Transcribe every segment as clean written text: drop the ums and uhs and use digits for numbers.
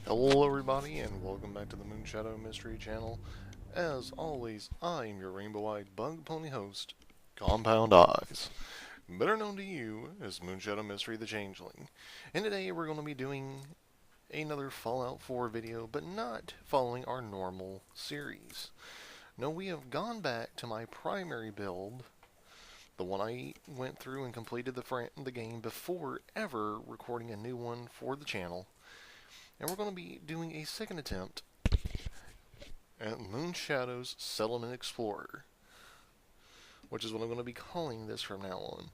Hello everybody and welcome back to the Moonshadow Mystery channel. As always, I'm your rainbow-eyed bug pony host, Compound Eyes, better known to you as Moonshadow Mystery the Changeling. And today we're going to be doing another Fallout 4 video, but not following our normal series. No, we have gone back to my primary build, the one I went through and completed the game before ever recording a new one for the channel. And we're going to be doing a second attempt at Moonshadow's Settlement Explorer, which is what I'm going to be calling this from now on.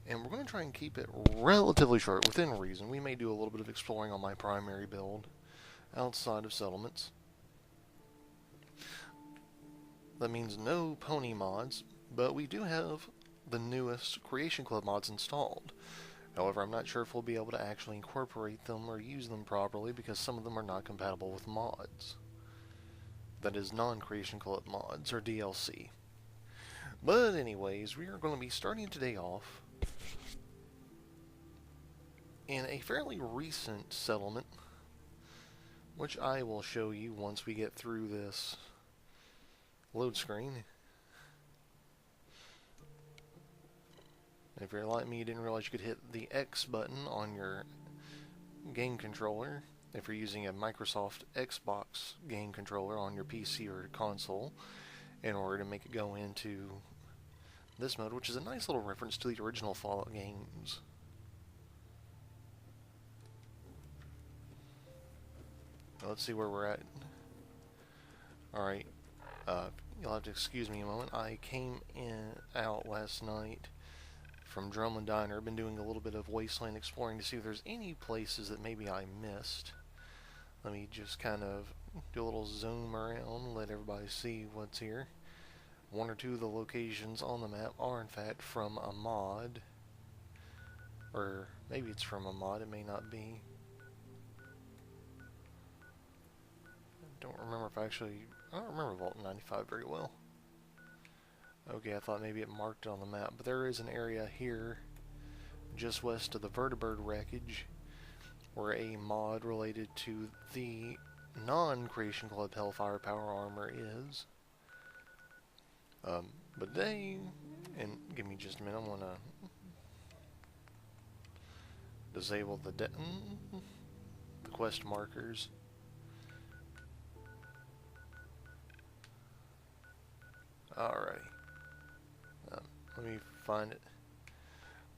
And we're going to try and keep it relatively short, within reason. We may do a little bit of exploring on my primary build outside of settlements. That means no pony mods, but we do have the newest Creation Club mods installed. However, I'm not sure if we'll be able to actually incorporate them or use them properly because some of them are not compatible with mods. That is, non-Creation Club mods, or DLC. But anyways, we are going to be starting today off in a fairly recent settlement, which I will show you once we get through this load screen. If you're like me, you didn't realize you could hit the X button on your game controller if you're using a Microsoft Xbox game controller on your PC or console in order to make it go into this mode, which is a nice little reference to the original Fallout games. Let's see where we're at. Alright, you'll have to excuse me a moment. I came out last night from Drumlin Diner. I've been doing a little bit of wasteland exploring to see if there's any places that maybe I missed. Let me just kind of do a little zoom around, let everybody see what's here. One or two of the locations on the map are in fact from a mod. Or maybe it's from a mod, it may not be. I don't remember Vault 95 very well. Okay, I thought maybe it marked it on the map, but there is an area here just west of the Vertibird wreckage where a mod related to the non-Creation Club Hellfire Power Armor is. But today, and give me just a minute, I'm going to disable the quest markers. Alrighty. Let me find it.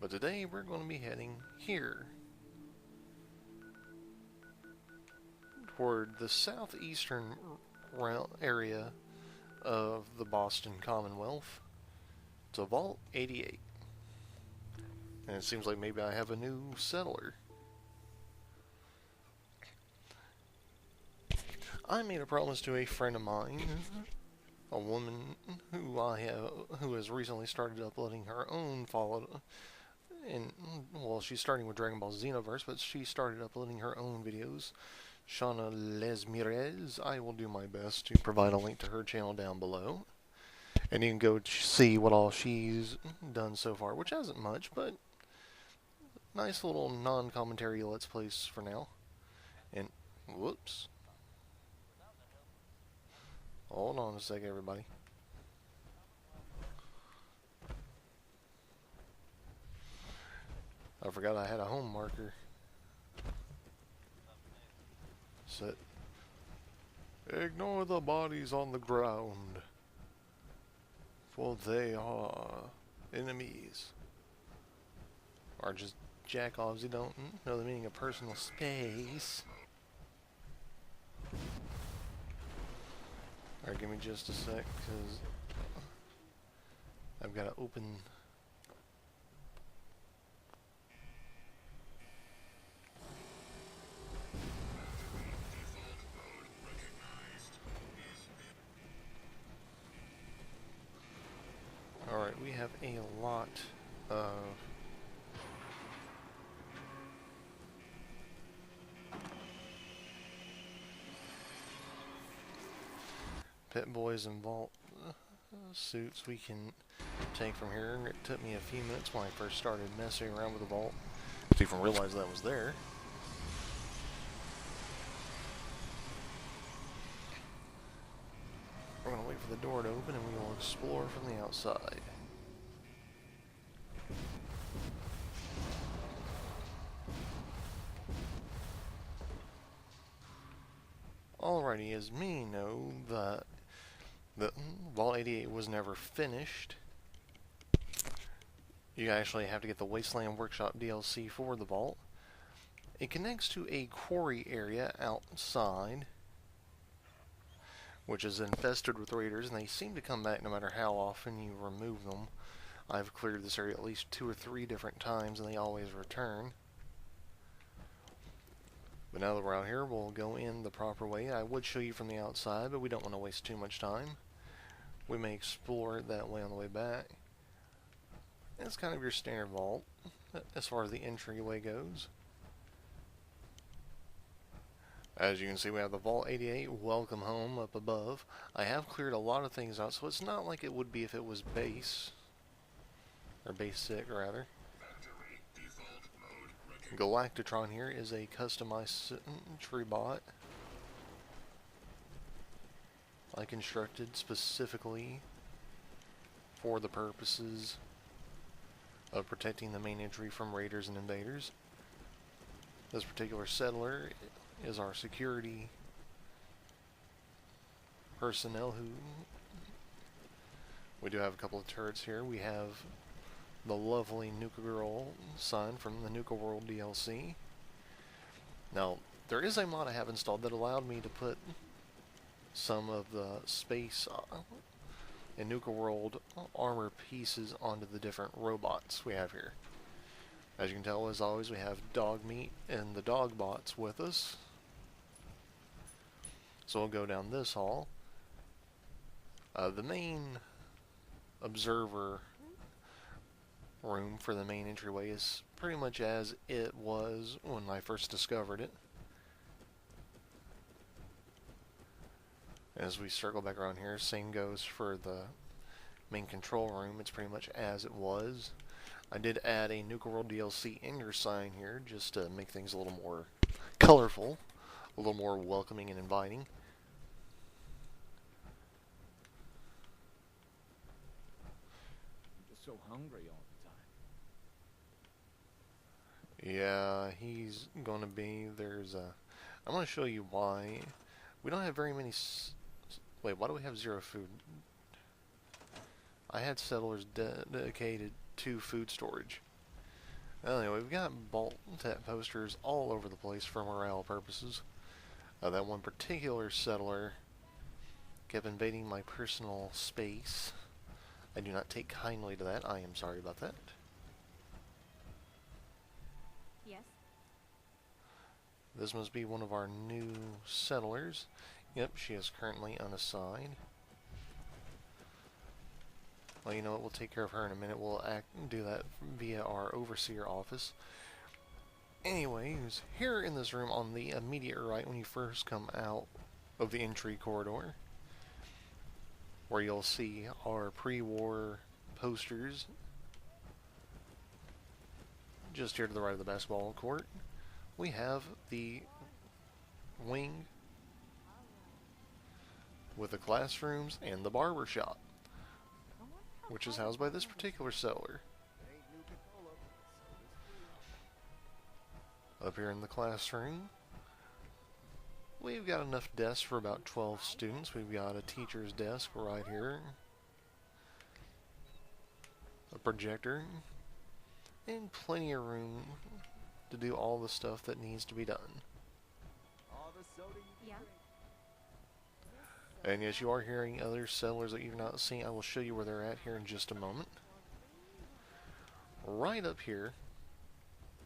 But today we're going to be heading here toward the southeastern area of the Boston Commonwealth to Vault 88. And it seems like maybe I have a new settler. I made a promise to a friend of mine, a woman who has recently started uploading her own Fallout, and well, she's starting with Dragon Ball Xenoverse, but she started uploading her own videos. Shauna Lesmirez. I will do my best to provide a link to her channel down below, and you can go see what all she's done so far, which hasn't much, but nice little non-commentary Let's Plays for now. And whoops. Hold on a second, everybody. I forgot I had a home marker set. Ignore the bodies on the ground, for they are enemies. Or just jack-offs who don't know the meaning of personal space. Alright, give me just a sec, because I've got to open... Alright, we have a lot of... Pit Boys and Vault suits we can take from here. It took me a few minutes when I first started messing around with the vault to even realize that was there. We're going to wait for the door to open and we will explore from the outside. Alrighty, as many know that the Vault 88 was never finished. You actually have to get the Wasteland Workshop DLC for the vault. It connects to a quarry area outside, which is infested with raiders, and they seem to come back no matter how often you remove them. I've cleared this area at least 2 or 3 different times, and they always return. But now that we're out here, we'll go in the proper way. I would show you from the outside, but we don't want to waste too much time. We may explore it that way on the way back. It's kind of your standard vault, as far as the entryway goes. As you can see, we have the Vault 88 Welcome Home up above. I have cleared a lot of things out, so it's not like it would be if it was base. Or basic, rather. Galactitron here is a customized sentry bot. I constructed specifically for the purposes of protecting the main entry from raiders and invaders. This particular settler is our security personnel who... We do have a couple of turrets here. We have the lovely Nuka Girl sign from the Nuka World DLC. Now, there is a mod I have installed that allowed me to put some of the space and Nuka World armor pieces onto the different robots we have here. As you can tell, as always, we have dog meat and the dog bots with us. So we'll go down this hall. The main observer room for the main entryway is pretty much as it was when I first discovered it. As we circle back around here, same goes for the main control room. It's pretty much as it was. I did add a Nuka World DLC Ender sign here just to make things a little more colorful, a little more welcoming and inviting. I'm just so hungry all the time. Yeah, he's gonna be. I'm gonna show you why. We don't have very many. Wait, why do we have 0 food? I had settlers dedicated to food storage. Anyway, we've got bolt tap posters all over the place for morale purposes. That one particular settler kept invading my personal space. I do not take kindly to that. I am sorry about that. Yes. This must be one of our new settlers. Yep, she is currently unassigned. Well, you know what? We'll take care of her in a minute. We'll do that via our overseer office. Anyways, here in this room on the immediate right when you first come out of the entry corridor, where you'll see our pre-war posters just here to the right of the basketball court, we have the wing with the classrooms and the barber shop, which is housed by this particular settler. Up here in the classroom, we've got enough desks for about 12 students. We've got a teacher's desk right here, a projector, and plenty of room to do all the stuff that needs to be done. Yeah. And yes, you are hearing other settlers that you've not seen. I will show you where they're at here in just a moment. Right up here,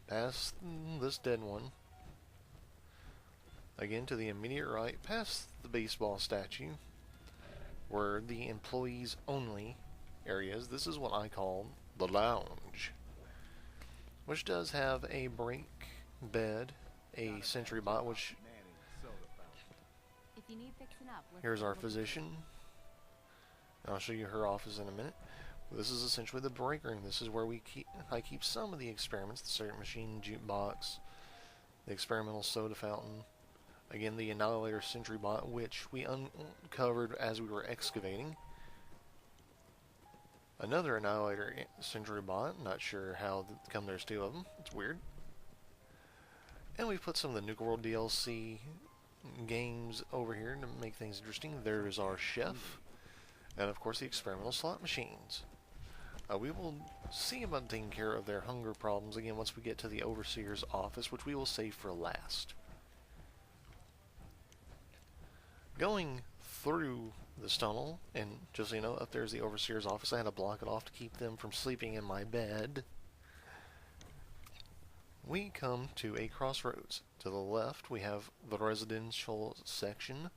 past this dead one, again to the immediate right, past the baseball statue, were the employees only areas. This is what I call the lounge, which does have a break bed, a sentry bot, which If you need fixing up, here's our physician. I'll show you her office in a minute. This is essentially the break room. This is where I keep some of the experiments, the circuit machine, jukebox, the experimental soda fountain, Again, the Annihilator Sentry Bot, which we uncovered as we were excavating. Another Annihilator Sentry Bot, not sure how come there's two of them, it's weird. And we've put some of the Nuka World DLC games over here to make things interesting. There's our chef, and of course the experimental slot machines. We will see about taking care of their hunger problems again once we get to the Overseer's office, which we will save for last. Going through this tunnel, and just so you know, up there's the Overseer's office. I had to block it off to keep them from sleeping in my bed. We come to a crossroads. To the left, we have the residential section,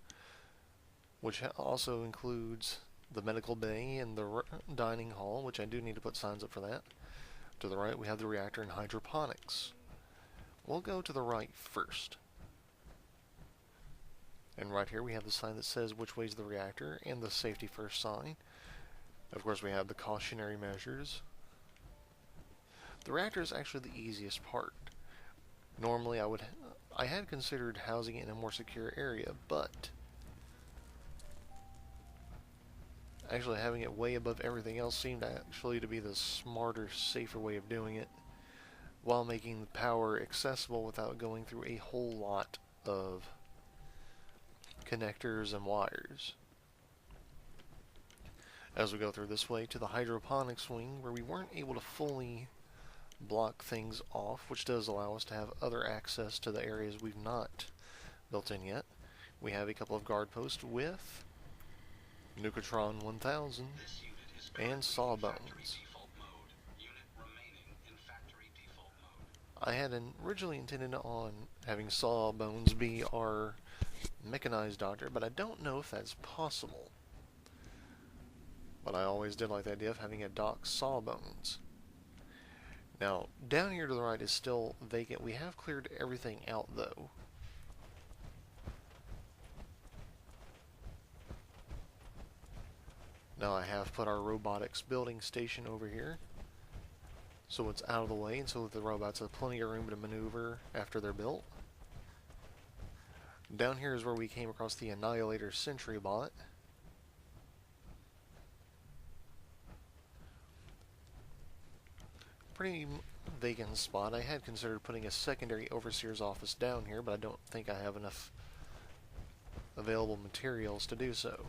which also includes the medical bay and the dining hall, which I do need to put signs up for that. To the right, we have the reactor and hydroponics. We'll go to the right first. And right here we have the sign that says which way's the reactor and the safety first sign. Of course, we have the cautionary measures. The reactor is actually the easiest part. Normally I had considered housing it in a more secure area, but actually having it way above everything else seemed actually to be the smarter, safer way of doing it, while making the power accessible without going through a whole lot of connectors and wires. As we go through this way to the hydroponics wing, where we weren't able to fully block things off, which does allow us to have other access to the areas we've not built in yet. We have a couple of guard posts with Nukatron 1000 and Sawbones. I had originally intended on having Sawbones be our mechanized doctor, but I don't know if that's possible. But I always did like the idea of having a Doc Sawbones. Now, down here to the right is still vacant. We have cleared everything out, though. Now I have put our robotics building station over here, so it's out of the way, and so that the robots have plenty of room to maneuver after they're built. Down here is where we came across the Annihilator Sentry Bot. Pretty vacant spot. I had considered putting a secondary Overseer's office down here, but I don't think I have enough available materials to do so.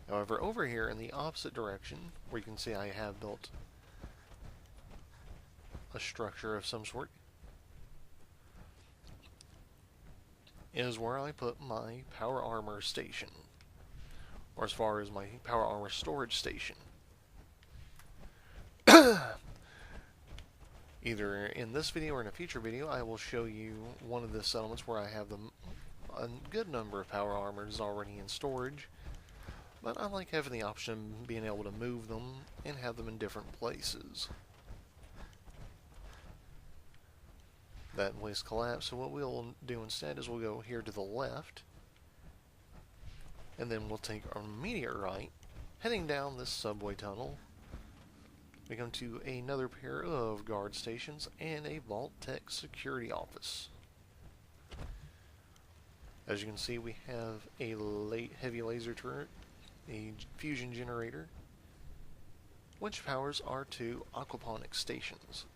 However, over here in the opposite direction, where you can see I have built a structure of some sort, is where I put my power armor station, or as far as my power armor storage station. Either in this video or in a future video, I will show you one of the settlements where I have a good number of power armors already in storage, but I like having the option of being able to move them and have them in different places. That place collapsed, so what we'll do instead is we'll go here to the left, and then we'll take our immediate right, heading down this subway tunnel. We come to another pair of guard stations and a Vault Tech security office. As you can see, we have a heavy laser turret, a fusion generator, which powers our two aquaponics stations.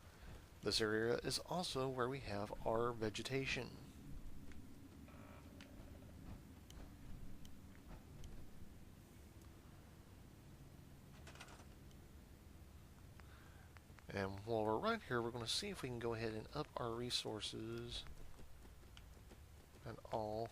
This area is also where we have our vegetation. And while we're right here, we're going to see if we can go ahead and up our resources and all.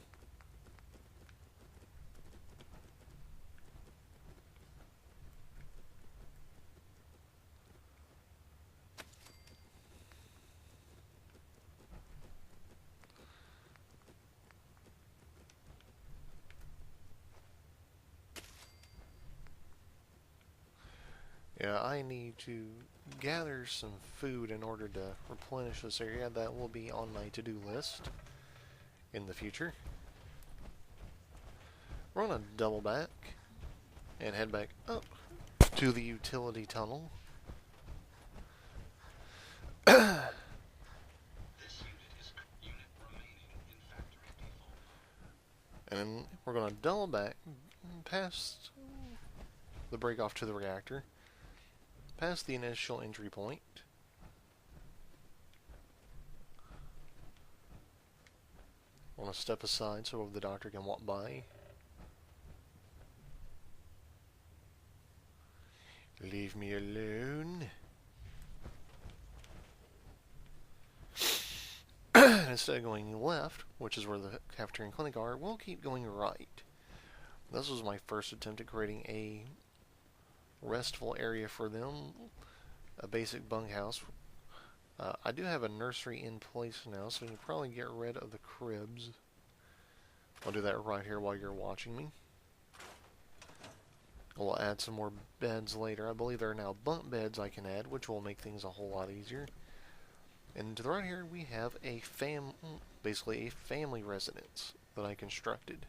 Yeah, I need to gather some food in order to replenish this area. That will be on my to-do list in the future. We're going to double back and head back up to the utility tunnel. And then we're going to double back past the break off to the reactor, past the initial entry point. I want to step aside so the doctor can walk by. Leave me alone. Instead of going left, which is where the cafeteria and clinic are, we'll keep going right. This was my first attempt at creating a restful area for them, a basic bunkhouse. I do have a nursery in place now, so you can probably get rid of the cribs. I'll do that right here while you're watching me. We'll add some more beds later. I believe there are now bunk beds I can add, which will make things a whole lot easier. And to the right here, we have a basically a family residence that I constructed.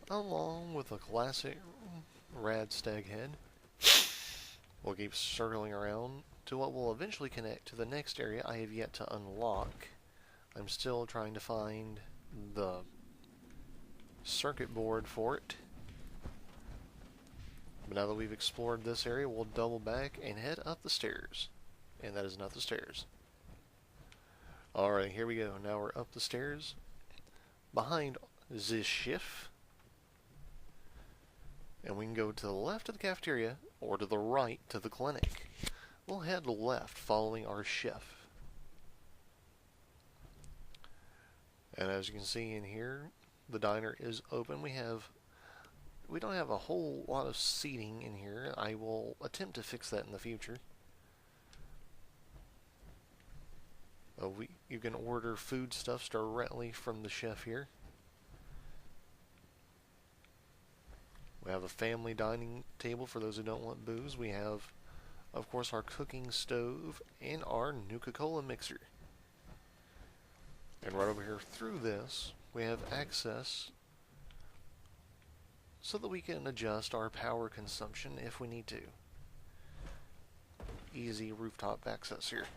Along with a classic rad stag head. We'll keep circling around to what will eventually connect to the next area I have yet to unlock. I'm still trying to find the circuit board for it. But now that we've explored this area, we'll double back and head up the stairs. And that is not the stairs. Alright, here we go. Now we're up the stairs. Behind this shift. And we can go to the left of the cafeteria, or to the right to the clinic. We'll head left following our chef. And as you can see in here, the diner is open. We don't have a whole lot of seating in here. I will attempt to fix that in the future. You can order foodstuffs directly from the chef here. We have a family dining table for those who don't want booze. We have, of course, our cooking stove and our Nuka-Cola mixer. And right over here through this, we have access so that we can adjust our power consumption if we need to. Easy rooftop access here.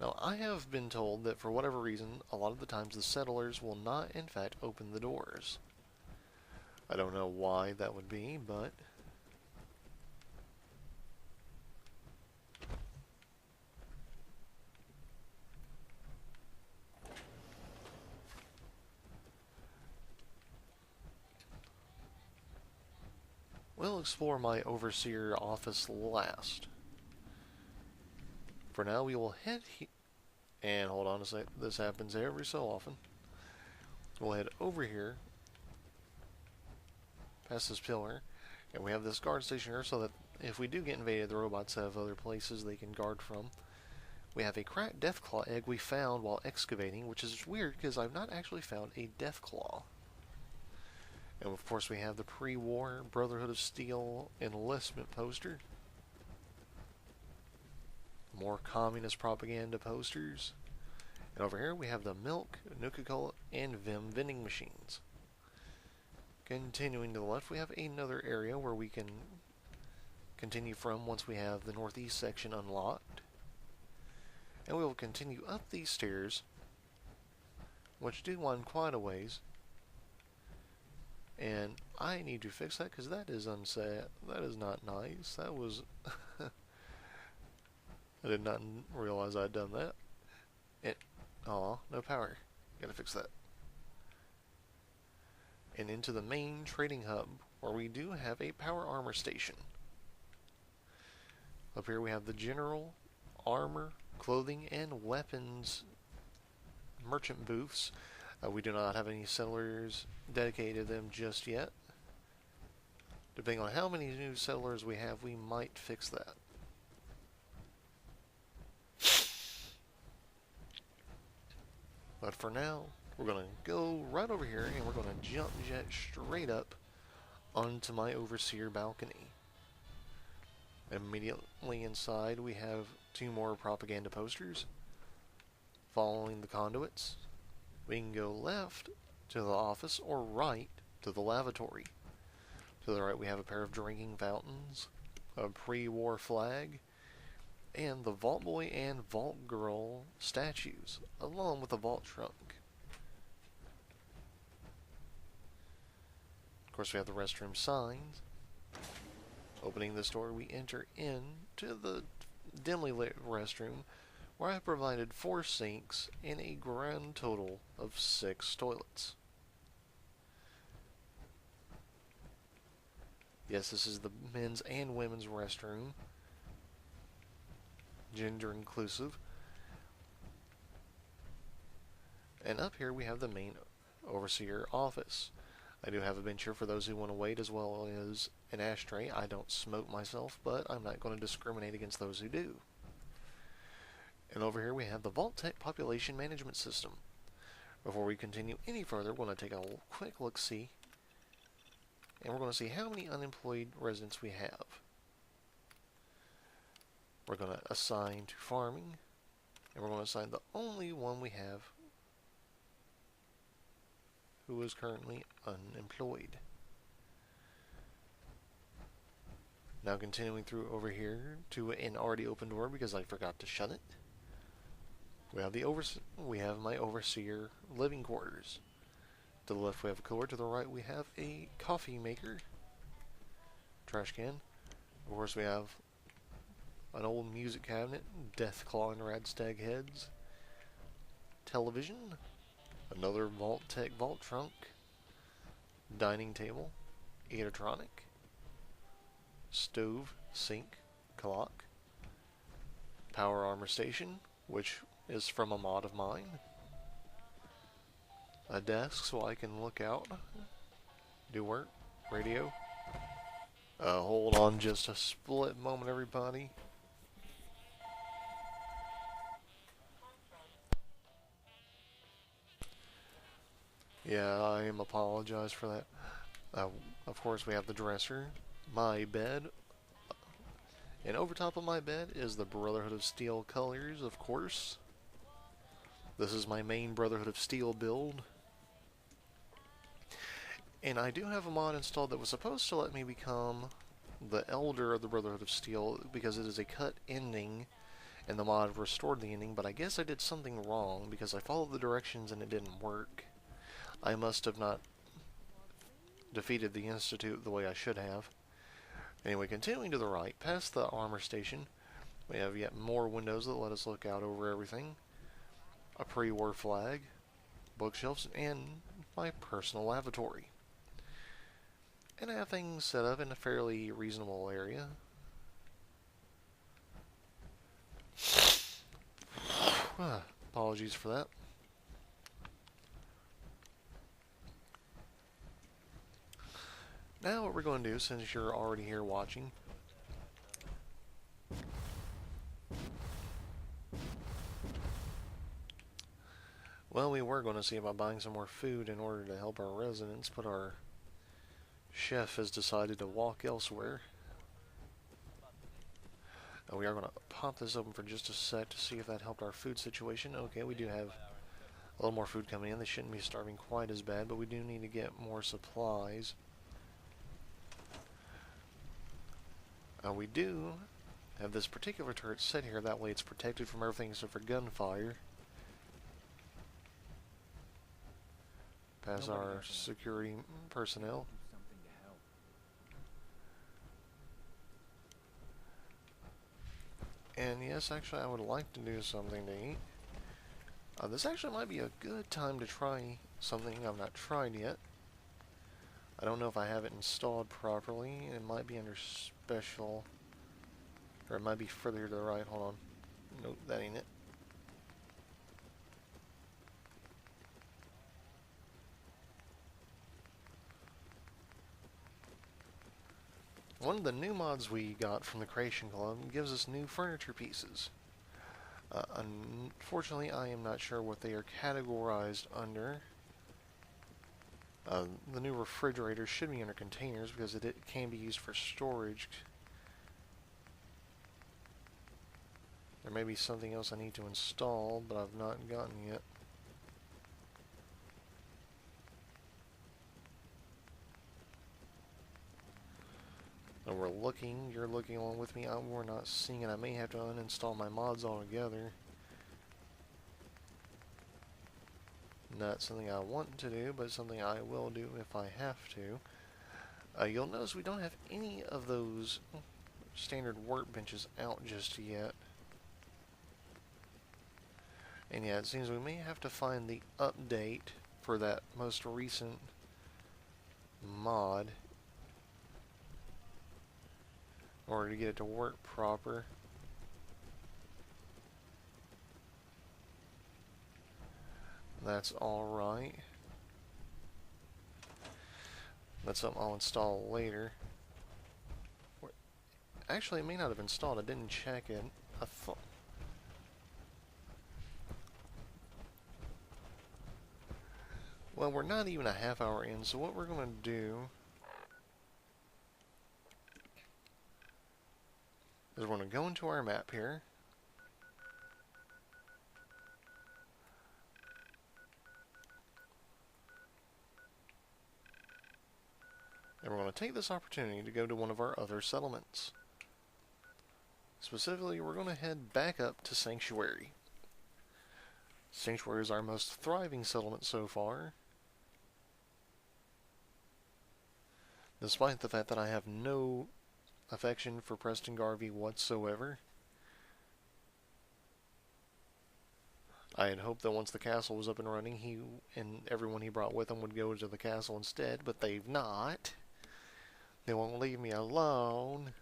Now, I have been told that for whatever reason, a lot of the times the settlers will not, in fact, open the doors. I don't know why that would be, but we'll explore my overseer office last. For now, we will head and hold on a sec, this happens every so often. We'll head over here, past this pillar, and we have this guard station here so that if we do get invaded, the robots have other places they can guard from. We have a cracked Deathclaw egg we found while excavating, which is weird because I've not actually found a Deathclaw. And of course we have the pre-war Brotherhood of Steel enlistment poster. More communist propaganda posters. And over here we have the milk, Nuka-Cola, and Vim vending machines. Continuing to the left, we have another area where we can continue from once we have the northeast section unlocked. And we will continue up these stairs, which do wind quite a ways. And I need to fix that because that is unsaid. That is not nice. That was... I did not realize I'd done that. Aw, no power. Gotta fix that. And into the main trading hub, where we do have a power armor station. Up here we have the general, armor, clothing, and weapons merchant booths. We do not have any settlers dedicated to them just yet. Depending on how many new settlers we have, we might fix that. But for now, we're going to go right over here and we're going to jump jet straight up onto my overseer balcony. Immediately inside we have 2 more propaganda posters following the conduits. We can go left to the office or right to the lavatory. To the right we have a pair of drinking fountains, a pre-war flag, and the Vault Boy and Vault Girl statues, along with the Vault Trunk. Of course, we have the restroom signs. Opening this door, we enter into the dimly lit restroom, where I have provided 4 sinks and a grand total of 6 toilets. Yes, this is the men's and women's restroom, gender inclusive. And up here we have the main overseer office. I do have a bench here for those who want to wait, as well as an ashtray. I don't smoke myself, but I'm not going to discriminate against those who do. And over here we have the Vault Tech Population Management System. Before we continue any further, we're going to take a quick look-see, and we're going to see how many unemployed residents we have. We're going to assign to farming, and we're going to assign the only one we have who is currently unemployed. Now continuing through over here to an already open door because I forgot to shut it. We have my overseer living quarters. To the left we have a cooler, to the right we have a coffee maker, trash can. Of course we have an old music cabinet, Deathclaw and Radstag heads, television, another Vault Tech Vault Trunk, dining table, electronic, stove, sink, clock, power armor station, which is from a mod of mine, a desk so I can look out, do work, radio. Hold on just a split moment, everybody. Yeah, I am apologize for that. Of course, we have the dresser, my bed, and over top of my bed is the Brotherhood of Steel colors, of course. This is my main Brotherhood of Steel build. And I do have a mod installed that was supposed to let me become the Elder of the Brotherhood of Steel because it is a cut ending, and the mod restored the ending, but I guess I did something wrong because I followed the directions and it didn't work. I must have not defeated the Institute the way I should have. Anyway, continuing to the right, past the armor station, we have yet more windows that let us look out over everything. A pre-war flag, bookshelves, and my personal lavatory. And I have things set up in a fairly reasonable area. Apologies for that. Now what we're going to do, since you're already here watching, well, we were going to see about buying some more food in order to help our residents, but our chef has decided to walk elsewhere. We are going to pop this open for just a sec to see if that helped our food situation. Okay, we do have a little more food coming in. They shouldn't be starving quite as bad, but we do need to get more supplies. We do have this particular turret set here, that way it's protected from everything except for gunfire. Past our security personnel. And yes, actually I would like to do something to eat. This actually might be a good time to try something I've not tried yet. I don't know if I have it installed properly. It might be under special, or it might be further to the right. Hold on. Nope, that ain't it. One of the new mods we got from the Creation Club gives us new furniture pieces. Unfortunately, I am not sure what they are categorized under. The new refrigerator should be under containers because it can be used for storage. There may be something else I need to install, but I've not gotten yet. And we're looking, you're looking along with me, we're not seeing it. I may have to uninstall my mods altogether. Not something I want to do, but something I will do if I have to. You'll notice we don't have any of those standard workbenches out just yet. And yeah, it seems we may have to find the update for that most recent mod in order to get it to work proper. That's alright. That's something I'll install later. Actually, it may not have installed. I didn't check it. I thought... Well, we're not even a half hour in, so what we're going to do is we're going to go into our map here. And we're going to take this opportunity to go to one of our other settlements. Specifically, we're going to head back up to Sanctuary. Sanctuary is our most thriving settlement so far. Despite the fact that I have no affection for Preston Garvey whatsoever. I had hoped that once the castle was up and running, he and everyone he brought with him would go to the castle instead, but they've not. They won't leave me alone.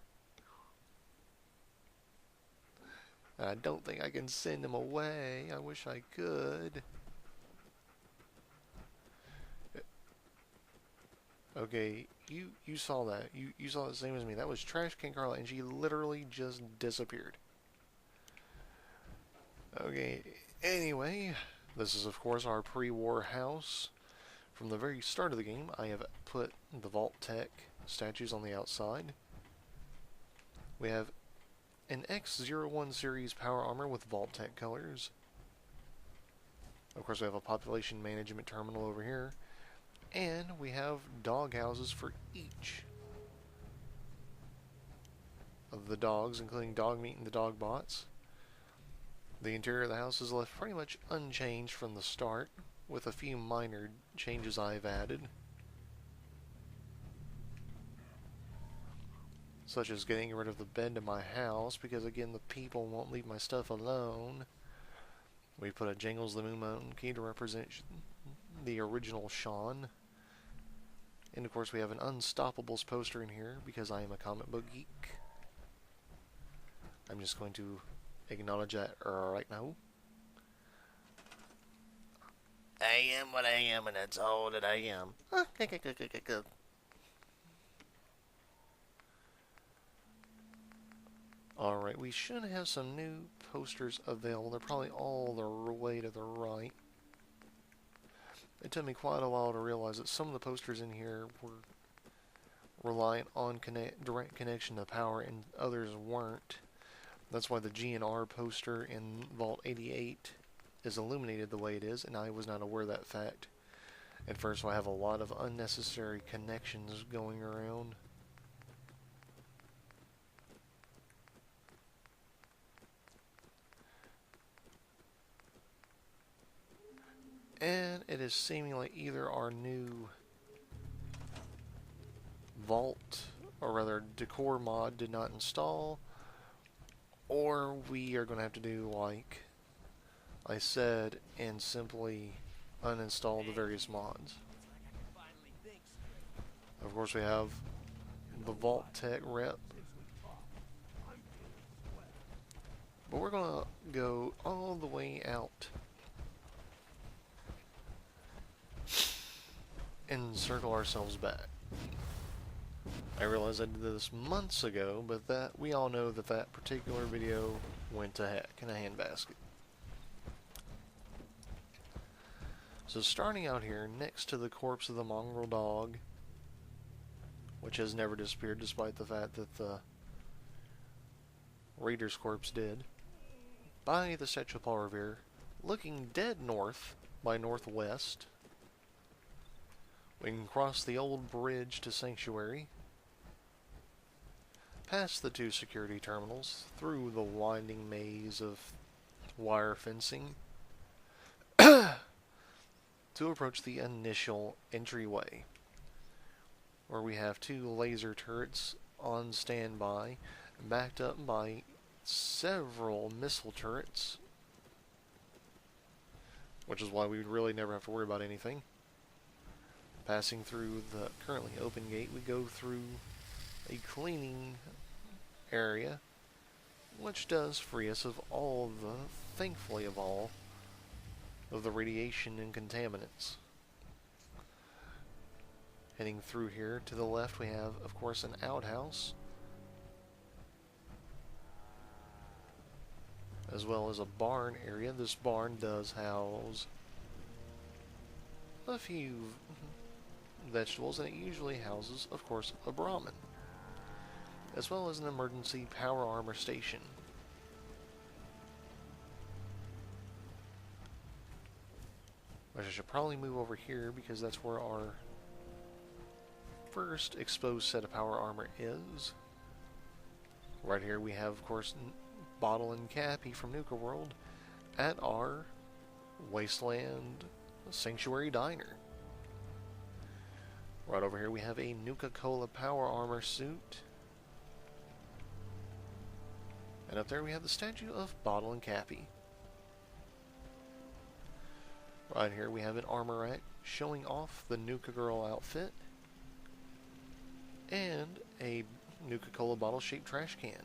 I don't think I can send him away. I wish I could. Okay, you saw that. You saw the same as me. That was Trash Can Carla, and she literally just disappeared. Okay, anyway, this is of course our pre-war house. From the very start of the game, I have put the Vault Tech statues on the outside. We have an X01 series power armor with Vault Tech colors. Of course, we have a population management terminal over here. And we have dog houses for each of the dogs, including dog meat and the dog bots. The interior of the house is left pretty much unchanged from the start, with a few minor changes I've added. Such as getting rid of the bed in my house, because again the people won't leave my stuff alone. We put a Jangles the Moon Monkey to represent the original Sean. And of course we have an Unstoppables poster in here, because I am a comic book geek. I'm just going to acknowledge that right now. I am what I am, and that's all that I am. Alright, we should have some new posters available. They're probably all the way to the right. It took me quite a while to realize that some of the posters in here were reliant on direct connection to power and others weren't. That's why the GNR poster in Vault 88 is illuminated the way it is, and I was not aware of that fact at first, so I have a lot of unnecessary connections going around. And it is seeming like either our new Vault, or rather Decor mod, did not install, or we are going to have to do like I said and simply uninstall the various mods. Of course we have the Vault Tech rep, but we're going to go all the way out and circle ourselves back. I realized I did this months ago, but that we all know that that particular video went to heck in a handbasket. So starting out here, next to the corpse of the mongrel dog, which has never disappeared despite the fact that the Raider's corpse did, by the Statue of Paul Revere, looking dead north by northwest, we can cross the old bridge to Sanctuary. past the 2 security terminals, through the winding maze of wire fencing, to approach the initial entryway, where we have 2 laser turrets on standby, backed up by several missile turrets, which is why we really never have to worry about anything. Passing through the currently open gate, we go through a cleaning area, which does free us of all thankfully of all, of the radiation and contaminants. Heading through here, to the left we have, of course, an outhouse, as well as a barn area. This barn does house a few vegetables, and it usually houses, of course, a Brahmin, as well as an emergency power armor station. Which I should probably move over here because that's where our first exposed set of power armor is. Right here we have, of course, Bottle and Cappy from Nuka World at our Wasteland Sanctuary Diner. Right over here we have a Nuka-Cola power armor suit. And up there we have the statue of Bottle and Cappy. Right here we have an armor rack showing off the Nuka Girl outfit and a Nuka-Cola bottle-shaped trash can.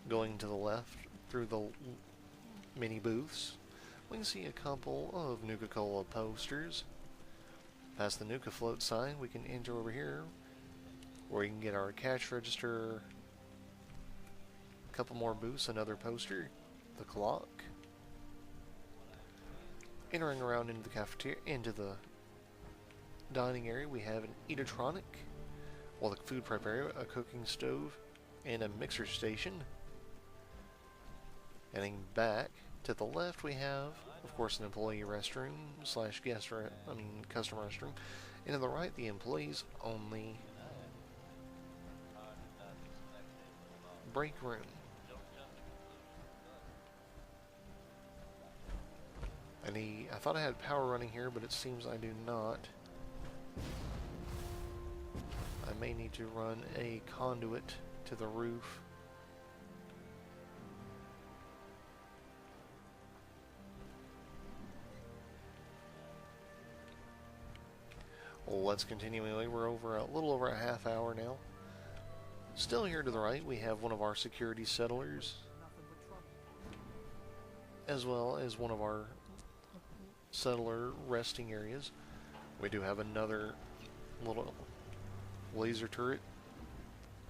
Going to the left through the mini booths, we can see a couple of Nuka-Cola posters. Past the Nuka float sign, we can enter over here where we can get our cash register, a couple more booths, another poster, the clock. Entering around into the cafeteria, into the dining area, we have an eatertronic, well, the food prep area, a cooking stove, and a mixer station. Heading back to the left, we have, of course, an employee restroom slash customer restroom, and to the right, the employees only break room. I thought I had power running here, but it seems I do not. I may need to run a conduit to the roof. Well, let's continue anyway. We're over a little over a half hour now. Still here to the right, we have one of our security settlers, as well as one of our settler resting areas. We do have another little laser turret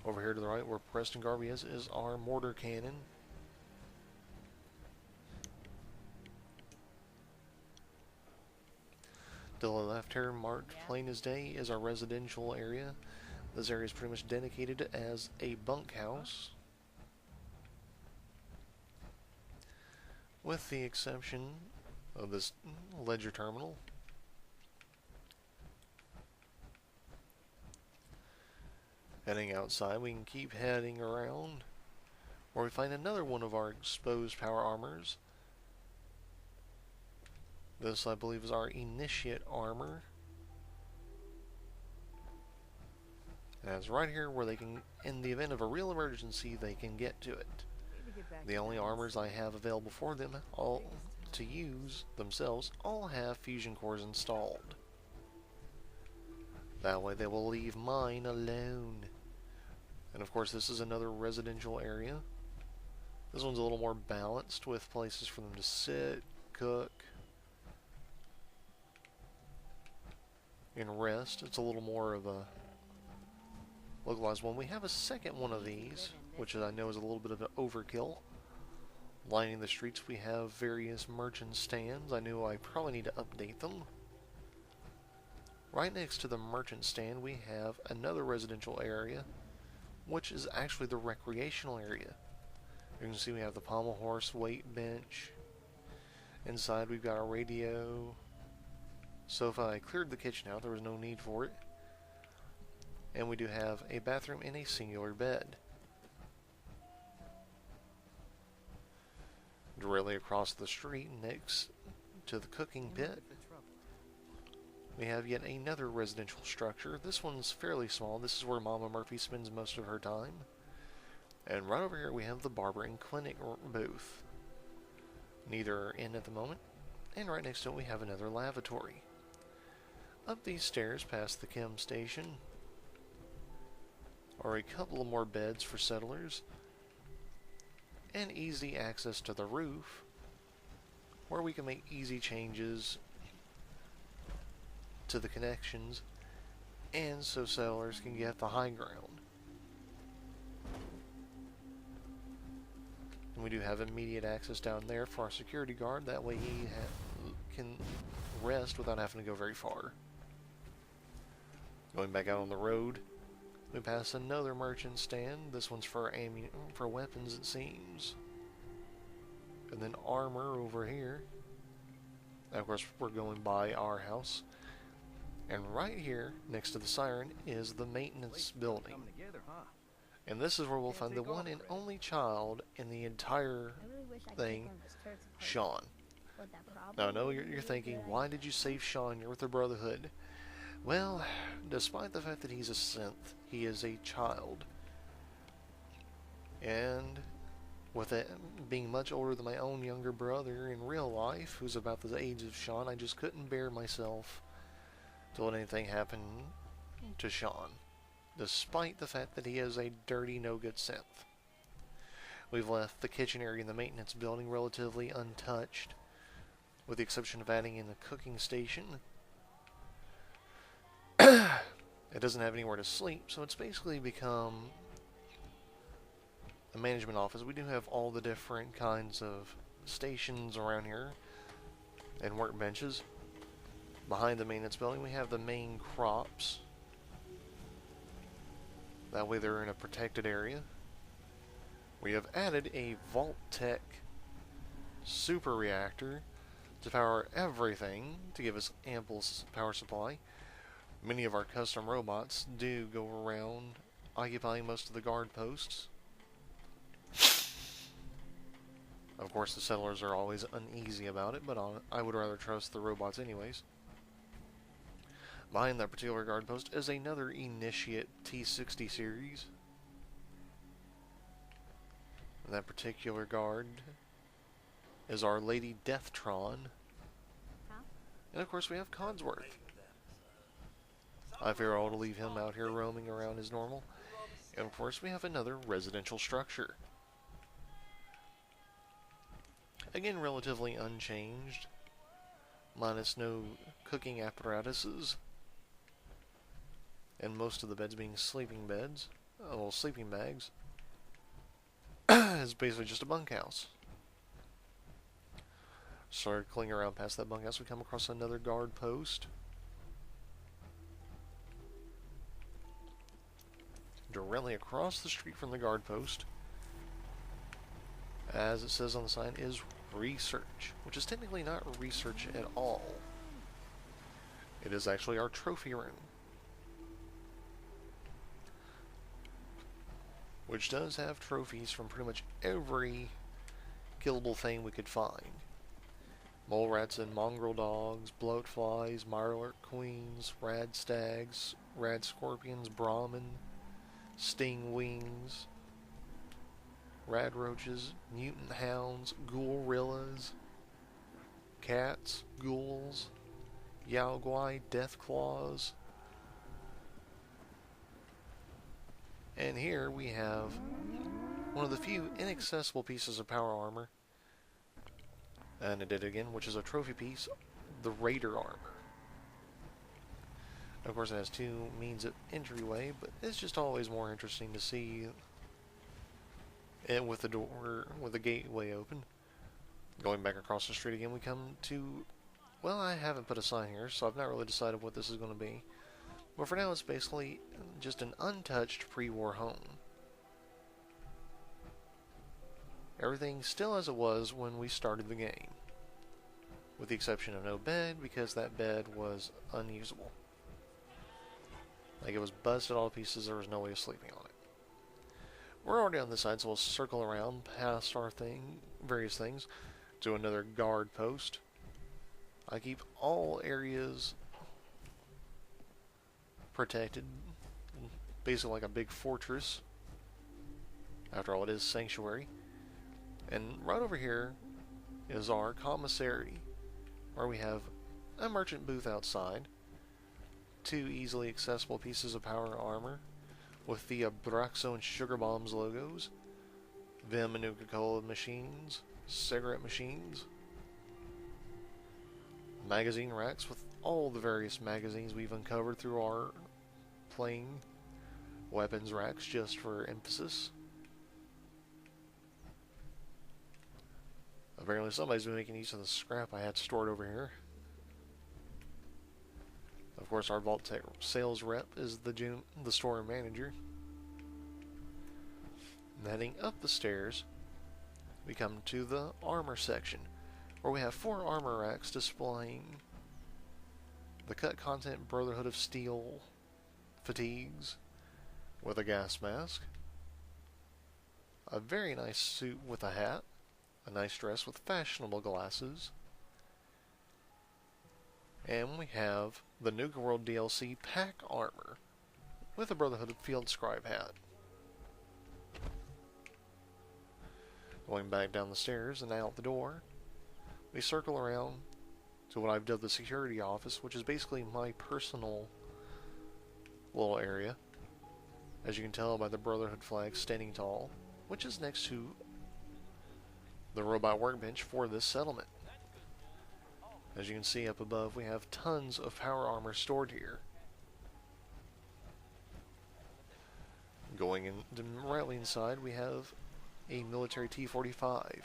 over here to the right where Preston Garvey is our mortar cannon. To the left here, marked plain as day, is our residential area. This area is pretty much dedicated as a bunkhouse, with the exception of this ledger terminal. Heading outside, we can keep heading around where we find another one of our exposed power armors. This, I believe, is our initiate armor. And it's right here where they can, in the event of a real emergency, they can get to it. The only armors I have available for them, all to use themselves, all have fusion cores installed. That way they will leave mine alone. And of course, this is another residential area. This one's a little more balanced with places for them to sit, cook, and rest. It's a little more of a localized one. We have a second one of these, which I know is a little bit of an overkill. Lining the streets, we have various merchant stands. I knew I probably need to update them. Right next to the merchant stand, we have another residential area, which is actually the recreational area. You can see we have the pommel horse weight bench. Inside, we've got a radio, sofa. I cleared the kitchen out. There was no need for it. And we do have a bathroom and a singular bed. Directly across the street next to the cooking pit, we have yet another residential structure. This one's fairly small. This is where Mama Murphy spends most of her time. And right over here we have the barber and clinic booth. Neither are in at the moment. And right next to it we have another lavatory. Up these stairs past the chem station are a couple of more beds for settlers. And easy access to the roof, where we can make easy changes to the connections, and so settlers can get the high ground. And we do have immediate access down there for our security guard, that way he can rest without having to go very far. Going back out on the road, we pass another merchant stand. This one's for weapons, it seems. And then armor over here. And of course, we're going by our house. And right here, next to the siren, is the maintenance building. And this is where we'll find the one and only child in the entire thing, Sean. Now, I know you're thinking, why did you save Sean? You're with the Brotherhood. Well, despite the fact that he's a synth, he is a child. And with it being much older than my own younger brother in real life, who's about the age of Sean, I just couldn't bear myself to let anything happen to Sean, despite the fact that he is a dirty, no-good synth. We've left the kitchen area in the maintenance building relatively untouched, with the exception of adding in the cooking station. It doesn't have anywhere to sleep, so it's basically become a management office. We do have all the different kinds of stations around here and workbenches. Behind the maintenance building, we have the main crops. That way they're in a protected area. We have added a Vault-Tec super reactor to power everything to give us ample power supply. Many of our custom robots do go around occupying most of the guard posts. Of course, the settlers are always uneasy about it, but I would rather trust the robots anyways. Behind that particular guard post is another Initiate T60 series. And that particular guard is our Lady Deathtron. And of course we have Codsworth. I fear I'll leave him out here roaming around as normal. And of course we have another residential structure. Again, relatively unchanged, minus no cooking apparatuses, and most of the beds being sleeping beds, well, sleeping bags. It's basically just a bunkhouse. Circling around past that bunkhouse, we come across another guard post. Directly across the street from the guard post, as it says on the sign, is research, which is technically not research at all. It is actually our trophy room, which does have trophies from pretty much every killable thing we could find. Mole rats and mongrel dogs, bloatflies, mirelurk queens, rad stags, rad scorpions, brahmin, sting wings, rad roaches, mutant hounds, ghoulrillas, cats, ghouls, yaoguai, death claws. And here we have one of the few inaccessible pieces of power armor, and I did it again, which is a trophy piece, the Raider armor. Of course it has two means of entryway, but it's just always more interesting to see it with the door, with the gateway open. Going back across the street again, we come to, well, I haven't put a sign here, so I've not really decided what this is going to be. But for now, it's basically just an untouched pre-war home. Everything still as it was when we started the game, with the exception of no bed, because that bed was unusable. Like it was busted all to pieces, there was no way of sleeping on it. We're already on this side, so we'll circle around past our various things, to another guard post. I keep all areas protected, basically like a big fortress. After all, it is sanctuary. And right over here is our commissary, where we have a merchant booth outside, 2 easily accessible pieces of power armor with the Abraxo and Sugar Bombs logos, Vim and Nuka-Cola machines, cigarette machines, magazine racks with all the various magazines we've uncovered through our playing, weapons racks just for emphasis. Apparently somebody's been making use of the scrap I had stored over here. Of course, our Vault Tech sales rep is the store manager. And heading up the stairs, we come to the armor section, where we have 4 armor racks displaying the cut content Brotherhood of Steel fatigues with a gas mask, a very nice suit with a hat, a nice dress with fashionable glasses, and we have the Nuka World DLC pack armor with a Brotherhood of Field Scribe hat. Going back down the stairs and out the door, we circle around to what I've dubbed the security office, which is basically my personal little area, as you can tell by the Brotherhood flag standing tall, which is next to the robot workbench for this settlement. As you can see up above, we have tons of power armor stored here. Going in directly inside, we have a military T-45,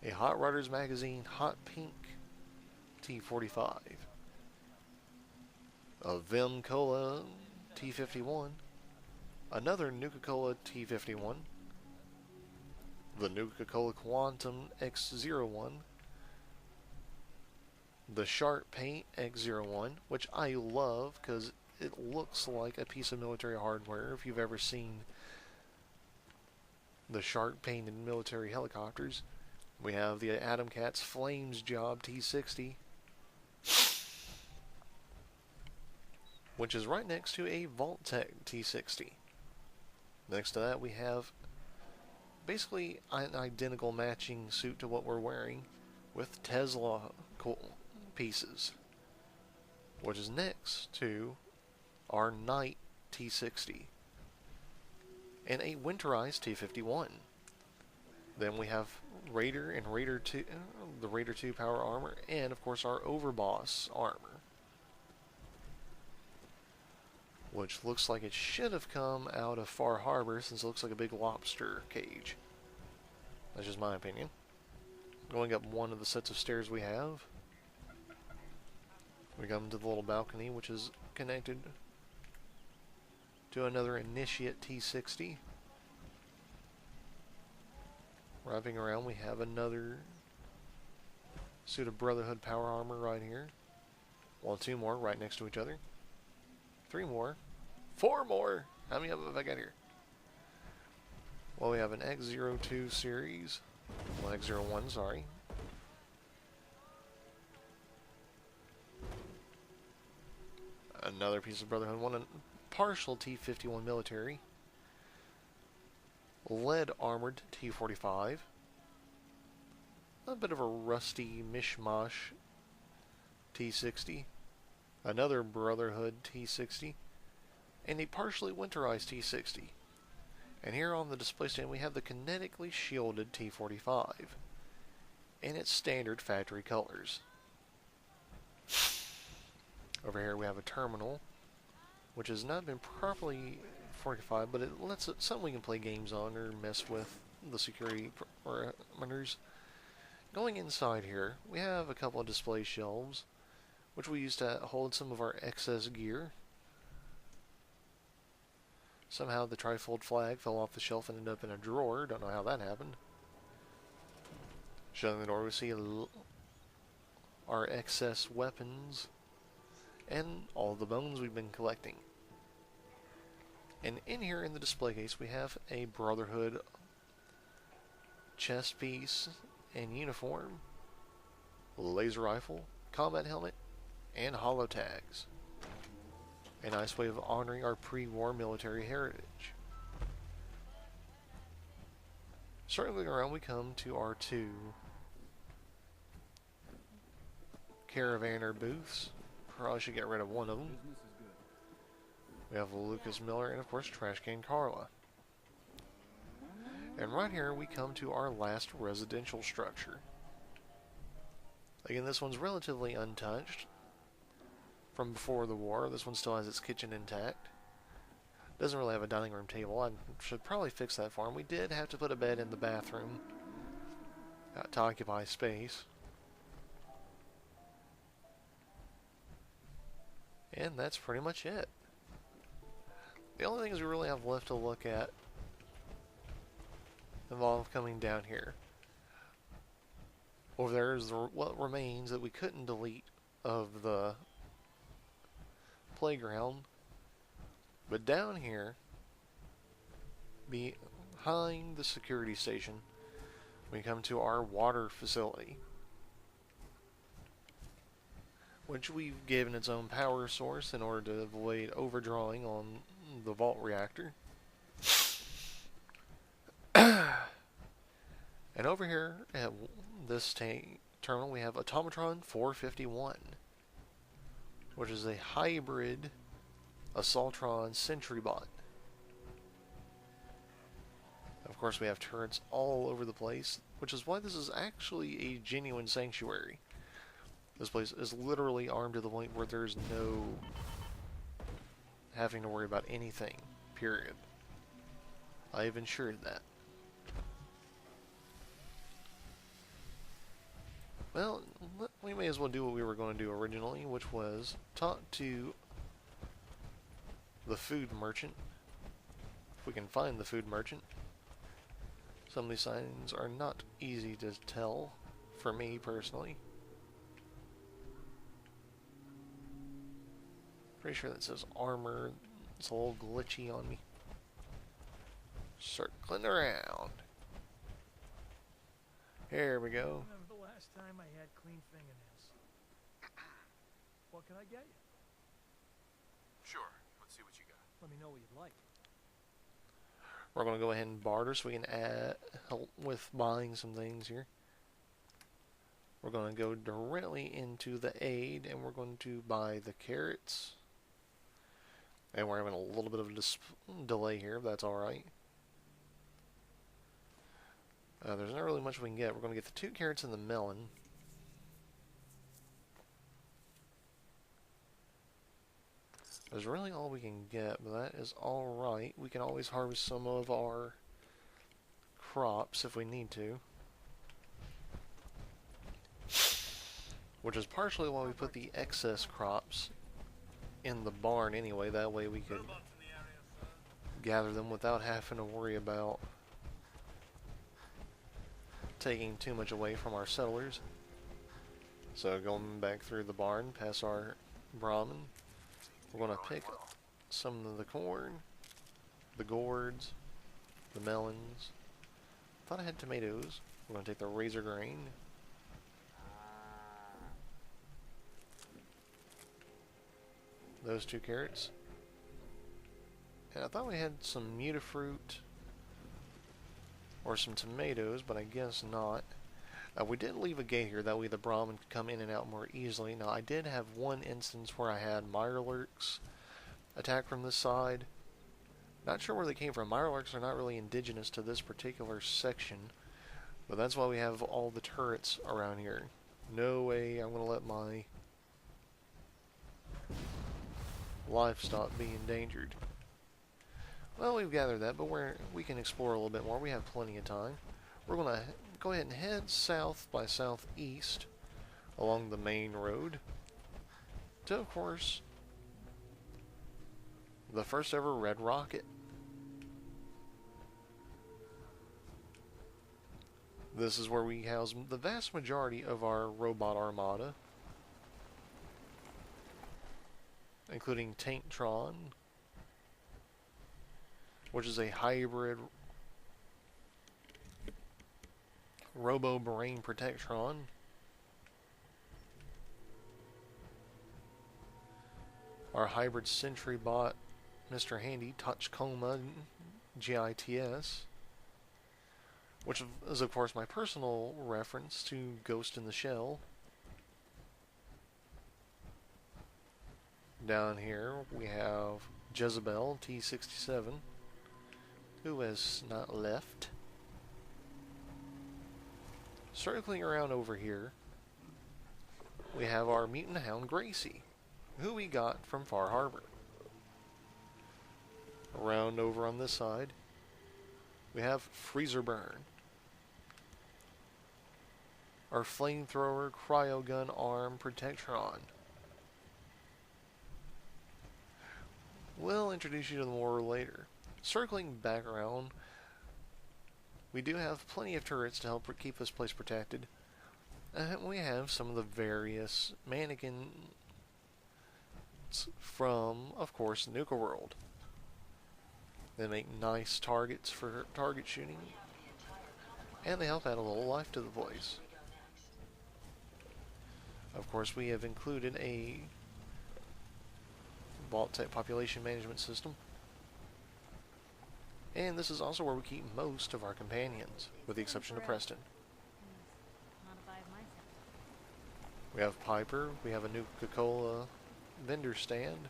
a Hot Rudders magazine hot pink T-45, a Vim Cola T-51, another Nuka-Cola T-51, the Nuka-Cola Quantum X-01, the Sharp Paint X-01, which I love because it looks like a piece of military hardware. If you've ever seen the Sharp painted military helicopters, we have the Atom Cat's Flames Job T-60, which is right next to a Vault Tech T-60. Next to that, we have basically an identical matching suit to what we're wearing with Tesla pieces, which is next to our Knight T-60 and a winterized T-51. Then we have Raider and Raider 2, the Raider 2 power armor, and of course our Overboss armor, which looks like it should have come out of Far Harbor since it looks like a big lobster cage. That's just my opinion. Going up one of the sets of stairs we have, we come to the little balcony, which is connected to another Initiate T-60. Wrapping around, we have another suit of Brotherhood power armor right here. Well, 2 more right next to each other. 3 more. 4 more! How many of them have I got here? Well, we have an X-02 series. Well, X-01, sorry. Another piece of Brotherhood. One partial T-51 military. Lead armored T-45. A bit of a rusty mishmash T-60. Another Brotherhood T-60. And a partially winterized T-60. And here on the display stand we have the kinetically shielded T-45 in its standard factory colors. Over here we have a terminal, which has not been properly fortified, but it lets it something we can play games on or mess with the security parameters. Going inside here, we have a couple of display shelves, which we use to hold some of our excess gear. Somehow the trifold flag fell off the shelf and ended up in a drawer. Don't know how that happened. Shutting the door, we see our excess weapons and all the bones we've been collecting. And in here in the display case we have a Brotherhood chest piece and uniform, laser rifle, combat helmet, and holo tags. A nice way of honoring our pre-war military heritage. Circling around we come to our two Caravaner booths. Probably should get rid of one of them. We have Lucas Miller and of course Trash Can Carla. And right here we come to our last residential structure. Again, this one's relatively untouched from before the war. This one still has its kitchen intact. Doesn't really have a dining room table. I should probably fix that for him. We did have to put a bed in the bathroom to occupy space. And that's pretty much it. The only things we really have left to look at involve coming down here. Over there is what remains that we couldn't delete of the playground. But down here, behind the security station, we come to our water facility, which we've given its own power source in order to avoid overdrawing on the vault reactor. And over here at this terminal we have Automatron 451, which is a hybrid Assaultron Sentry bot. Of course we have turrets all over the place, which is why this is actually a genuine sanctuary. This place is literally armed to the point where there's no having to worry about anything, period. I have ensured that. Well, we may as well do what we were going to do originally, which was talk to the food merchant. If we can find the food merchant. Some of these signs are not easy to tell, for me personally. Pretty sure that says armor. It's a little glitchy on me. Circling around. Here we go. Remember the last time I had clean fingernails? What can I get you? Sure. Let's see what you got. Let me know what you'd like. We're going to go ahead and barter so we can help with buying some things here. We're going to go directly into the aid and we're going to buy the carrots. And we're having a little bit of a delay here, but that's alright. There's not really much we can get. We're going to get the 2 carrots and the melon. That's really all we can get, but that is alright. We can always harvest some of our crops if we need to. Which is partially why we put the excess crops in the barn anyway. That way we could gather them without having to worry about taking too much away from our settlers. So going back through the barn, past our Brahmin, we're going to pick some of the corn, the gourds, the melons. Thought I had tomatoes. We're going to take the razor grain. Those 2 carrots. And I thought we had some mutafruit or some tomatoes, but I guess not. We did leave a gate here, that way the Brahmin could come in and out more easily. Now, I did have one instance where I had Mirelurks attack from this side. Not sure where they came from. Mirelurks are not really indigenous to this particular section, but that's why we have all the turrets around here. No way I'm going to let my livestock be endangered. Well, we've gathered that, but we can explore a little bit more. We have plenty of time. We're going to go ahead and head south by southeast along the main road to, of course, the first ever Red Rocket. This is where we house the vast majority of our robot armada, including Tanktron, which is a hybrid Robo-Brain Protectron. Our hybrid Sentry Bot, Mr. Handy, Tachkoma GITS, which is of course my personal reference to Ghost in the Shell. Down here we have Jezebel T67, who has not left. Circling around over here, we have our Mutant Hound Gracie, who we got from Far Harbor. Around over on this side, we have Freezer Burn, our Flamethrower Cryogun Arm Protectron. We'll introduce you to them more later. Circling back around, we do have plenty of turrets to help keep this place protected. And we have some of the various mannequins from, of course, Nuka World. They make nice targets for target shooting, and they help add a little life to the place. Of course, we have included a Vault-Tec population management system. And this is also where we keep most of our companions, with the exception of Preston. We have Piper, we have a Nuka-Cola vendor stand.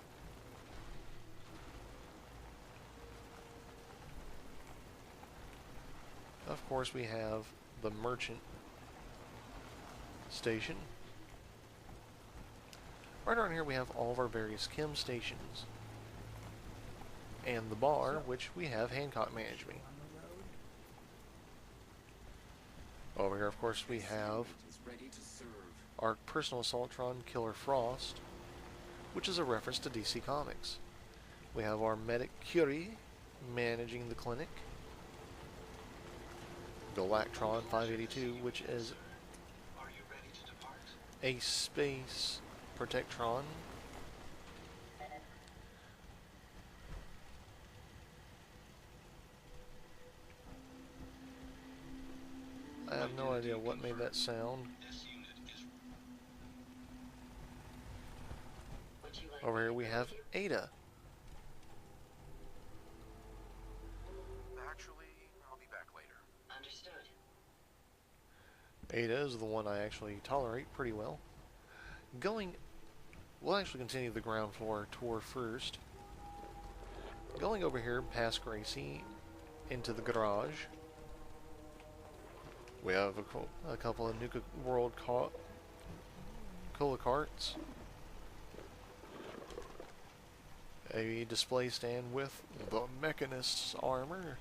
Of course, we have the merchant station. Right around here we have all of our various chem stations. And the bar, which we have Hancock management. Over here, of course, we have our personal Assaultron Killer Frost, which is a reference to DC Comics. We have our Medic Curie managing the clinic. Galactron 582, which is a space Protectron. I have no idea what made that sound. Over here we have Ada. Actually, I'll be back later. Understood. Ada is the one I actually tolerate pretty well. We'll actually continue the ground floor tour first. Going over here past Gracie into the garage. We have a couple of Nuka World Cola carts. A display stand with the Mechanist's armor.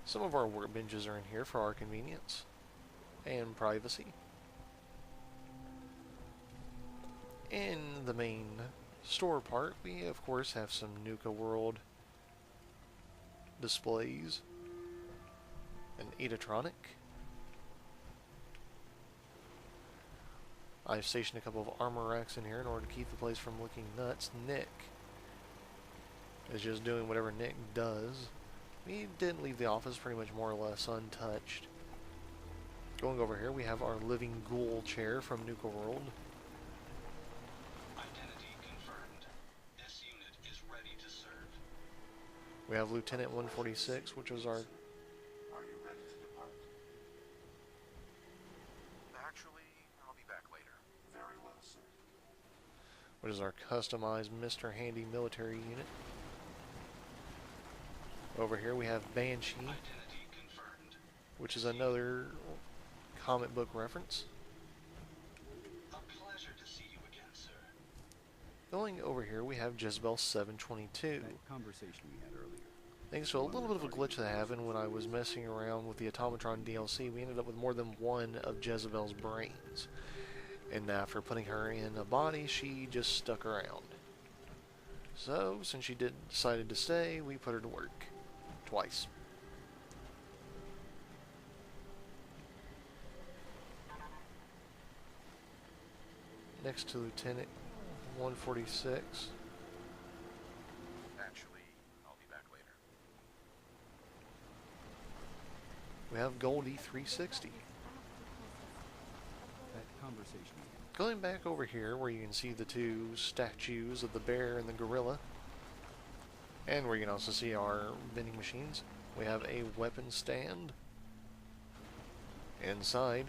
Some of our workbenches are in here for our convenience and privacy. In the main store part, we of course have some Nuka World displays. An Edatronic. I've stationed a couple of armor racks in here in order to keep the place from looking nuts. Nick is just doing whatever Nick does. We didn't leave the office pretty much more or less untouched. Going over here, we have our Living Ghoul chair from Nuka World. Identity confirmed. This unit is ready to serve. We have Lieutenant 146, which was our... Are you ready to depart? Actually, I'll be back later. Very well, sir. which is our customized Mr. Handy military unit. Over here we have Banshee, Identity confirmed. which is another comic book reference. A pleasure to see you again, sir. Going over here we have Jezebel 722. That conversation we had earlier. Thanks to a little bit of a glitch that happened when I was messing around with the Automatron DLC, we ended up with more than one of Jezebel's brains. And after putting her in a body, she just stuck around. So, since she decided to stay, we put her to work. Twice. Next to Lieutenant 146. Actually, we have Goldie 360. That conversation. Going back over here where you can see the two statues of the bear and the gorilla, and where you can also see our vending machines, we have a weapon stand. Inside,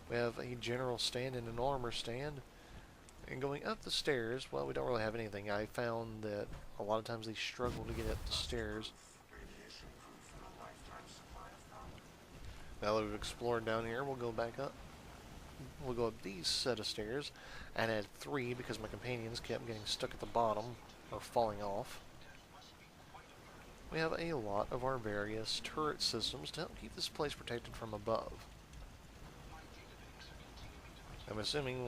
we have a general stand and an armor stand. And going up the stairs, well, we don't really have anything. I found that a lot of times they struggle to get up the stairs. Now that we've explored down here, we'll go back up. We'll go up these set of stairs and add 3 because my companions kept getting stuck at the bottom or falling off. We have a lot of our various turret systems to help keep this place protected from above. I'm assuming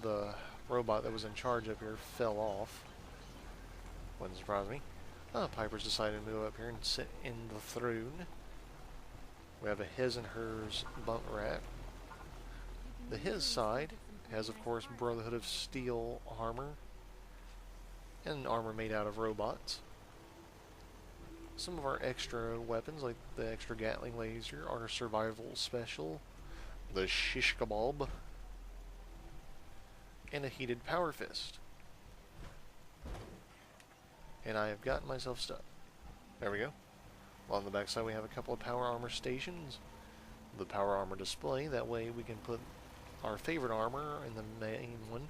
the robot that was in charge up here fell off. Wouldn't surprise me. Piper's decided to move up here and sit in the throne. We have a his and hers bunk rack. The his side has, of course, Brotherhood of Steel armor and armor made out of robots. Some of our extra weapons, like the extra Gatling laser, are survival special, the shish kebab, and a heated power fist. And I have gotten myself stuck. There we go. On the back side we have a couple of power armor stations. The power armor display, that way we can put our favorite armor in the main one.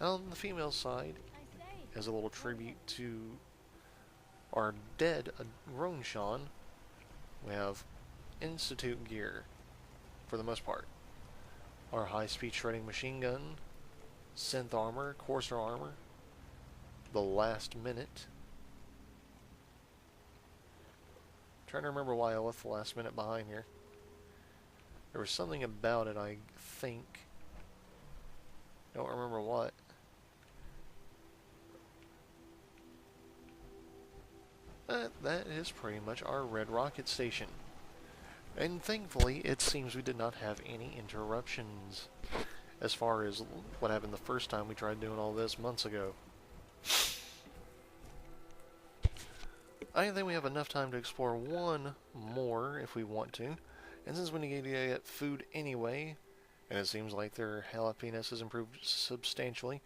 And on the female side, as a little tribute to our dead Ronshan, we have Institute gear, for the most part. Our high-speed shredding machine gun, synth armor, courser armor, the last minute. Trying to remember why I left the last minute behind here. There was something about it, I think. Don't remember what. But that is pretty much our Red Rocket Station. And thankfully, it seems we did not have any interruptions as far as what happened the first time we tried doing all this months ago. I think we have enough time to explore one more if we want to. And since we need to get food anyway, and it seems like their happiness has improved substantially,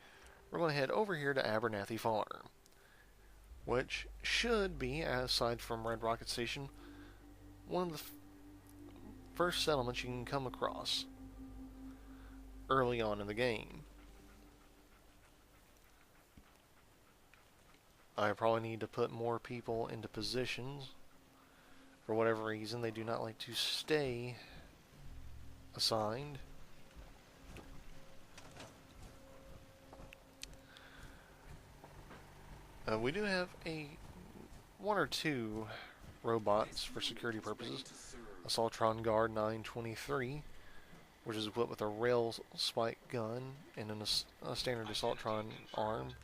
we're going to head over here to Abernathy Farm, which should be, aside from Red Rocket Station, one of the first settlements you can come across early on in the game. I probably need to put more people into positions. For whatever reason, they do not like to stay assigned. We do have one or two robots for security purposes. Assaultron Guard 923, which is equipped with a rail spike gun and a standard Assaultron arm.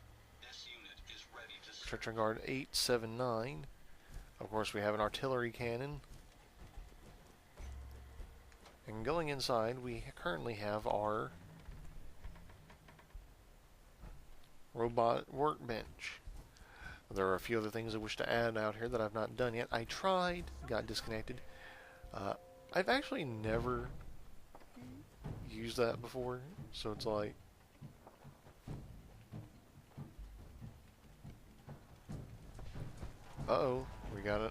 Assaultron Guard 879. Of course, we have an artillery cannon. And going inside, we currently have our robot workbench. There are a few other things I wish to add out here that I've not done yet. I tried, got disconnected. I've actually never used that before, so it's like... Uh-oh, we got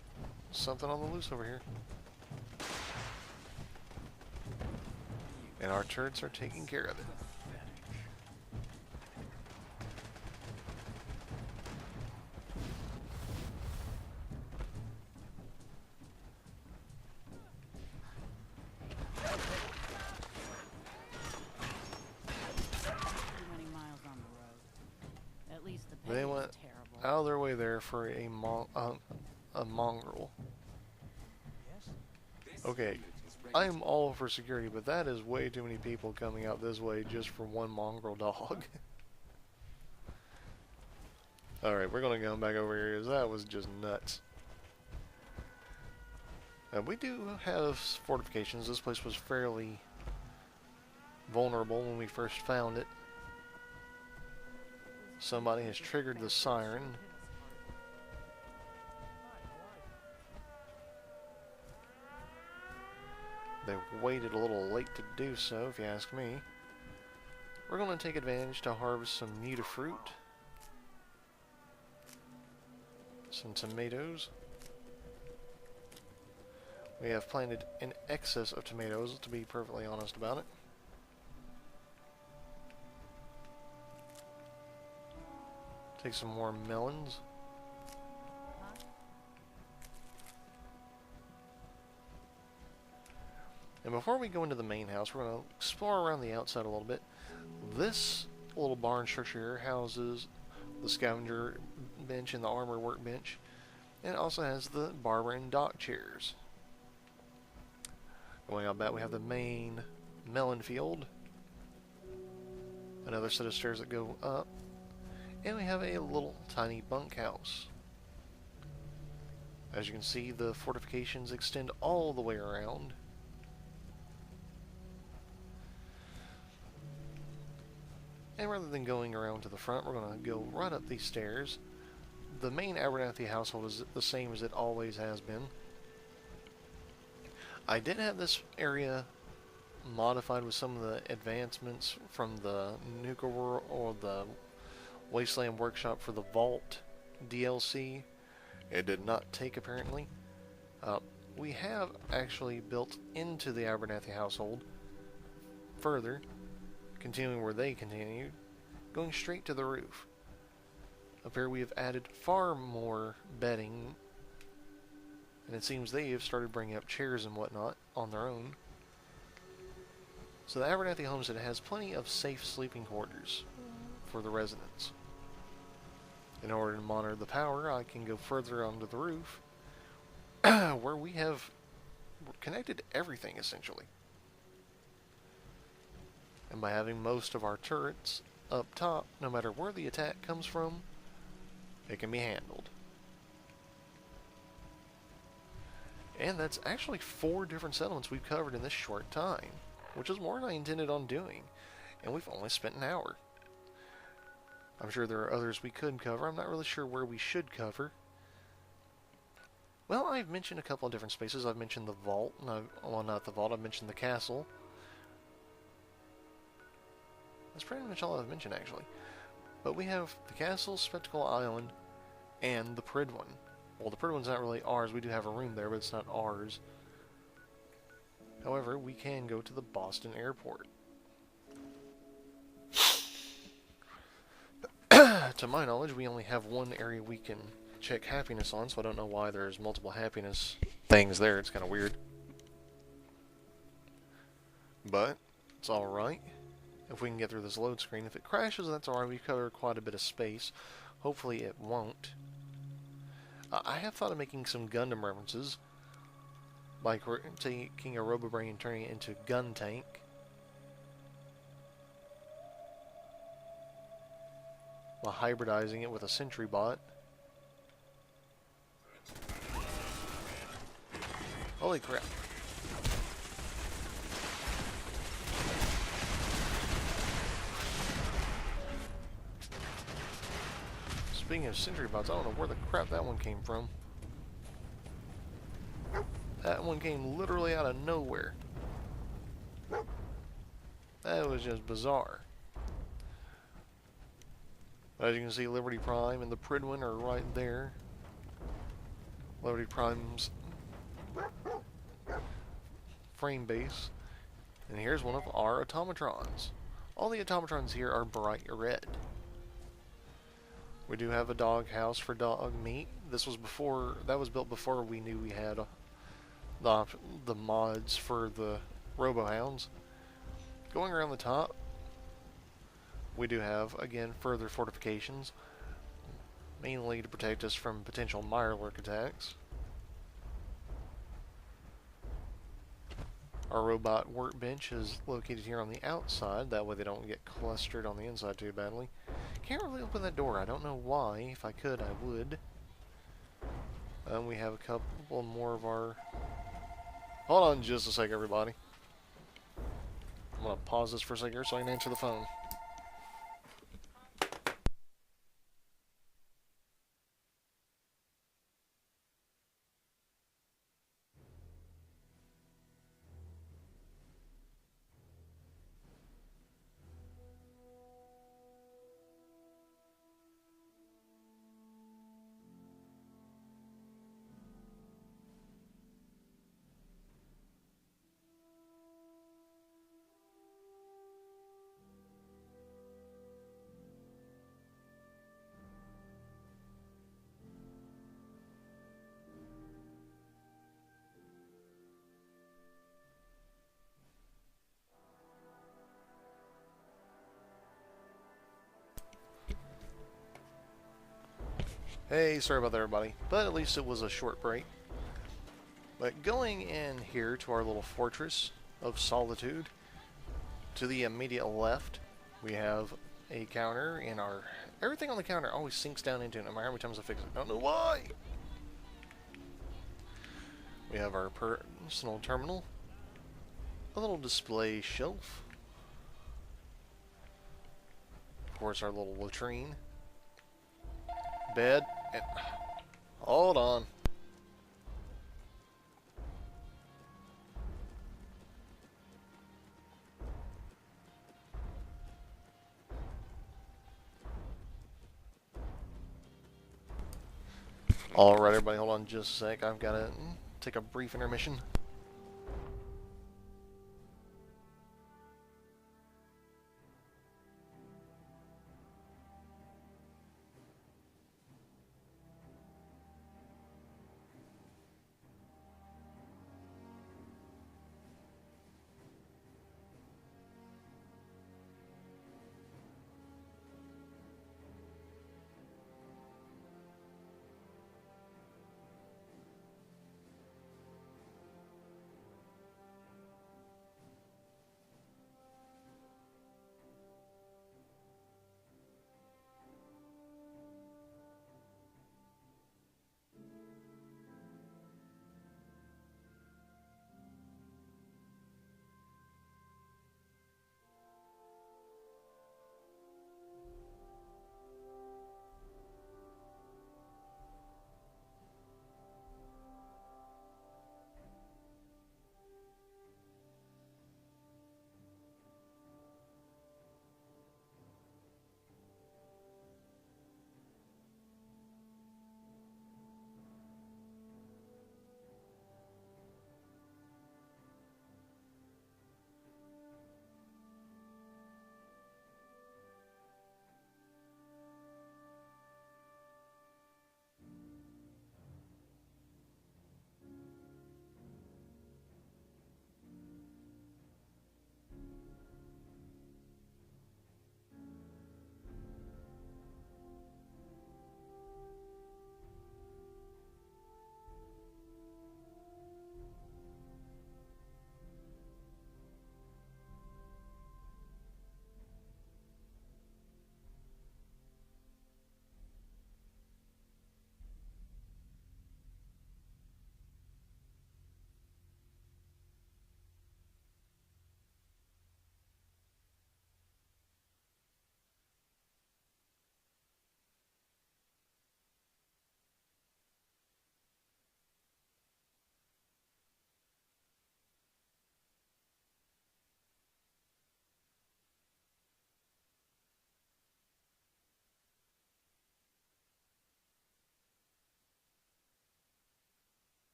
something on the loose over here. And our turrets are taking care of it. They went out of their way there for a mongrel. Okay, I'm all for security, but that is way too many people coming out this way just for one mongrel dog. Alright, we're going to go back over here because that was just nuts. We do have fortifications. This place was fairly vulnerable when we first found it. Somebody has triggered the siren. They waited a little late to do so, if you ask me. We're going to take advantage to harvest some mutafruit, some tomatoes. We have planted in excess of tomatoes, to be perfectly honest about it. Take some more melons. And before we go into the main house, we're going to explore around the outside a little bit. This little barn structure here houses the scavenger bench and the armor workbench. And it also has the barber and dock chairs. Going out back, we have the main melon field. Another set of stairs that go up. And we have a little tiny bunkhouse. As you can see, the fortifications extend all the way around. And rather than going around to the front, we're going to go right up these stairs. The main Abernathy household is the same as it always has been. I did have this area modified with some of the advancements from the Nuka World or the Wasteland Workshop for the Vault DLC. It did not take, apparently. We have actually built into the Abernathy household further, continuing where they continued, going straight to the roof. Up here we have added far more bedding, and it seems they have started bringing up chairs and whatnot on their own. So the Abernathy homestead has plenty of safe sleeping quarters for the residents. In order to monitor the power, I can go further onto the roof, where we have connected everything essentially. And by having most of our turrets up top, no matter where the attack comes from, it can be handled. And that's actually 4 different settlements we've covered in this short time, which is more than I intended on doing, and we've only spent an hour. I'm sure there are others we could cover. I'm not really sure where we should cover. Well, I've mentioned a couple of different spaces. I've mentioned the vault, well, not the vault, I've mentioned the castle. That's pretty much all I've mentioned, actually. But we have the castle, Spectacle Island, and the Pridwin. Well, the Pridwin's not really ours. We do have a room there, but it's not ours. However, we can go to the Boston airport. To my knowledge, we only have one area we can check happiness on, so I don't know why there's multiple happiness things there. It's kind of weird. But it's alright. If we can get through this load screen. If it crashes, that's alright. We've covered quite a bit of space. Hopefully it won't. I have thought of making some Gundam references, like we're taking a Robobrain and turning it into a gun tank. While hybridizing it with a sentry bot. Holy crap. Speaking of sentry bots, I don't know where the crap that one came from. That one came literally out of nowhere. That was just bizarre. As you can see, Liberty Prime and the Pridwin are right there. Liberty Prime's frame base. And here's one of our automatrons. All the automatrons here are bright red. We do have a dog house for dog meat. That was built before we knew we had the mods for the Robohounds. Going around the top, we do have, again, further fortifications, mainly to protect us from potential Mirelurk attacks. Our robot workbench is located here on the outside, that way they don't get clustered on the inside too badly. Can't really open that door, I don't know why. If I could, I would. We have a couple more of our... Hold on just a sec, everybody. I'm going to pause this for a second here so I can answer the phone. Hey, sorry about that, everybody. But at least it was a short break. But going in here to our little fortress of solitude, to the immediate left, we have a counter, and our everything on the counter always sinks down into it, no matter how many times I fix it. I don't know why! We have our personal terminal, a little display shelf, of course our little latrine, bed, and hold on. Alright, everybody, hold on just a sec. I've got to take a brief intermission.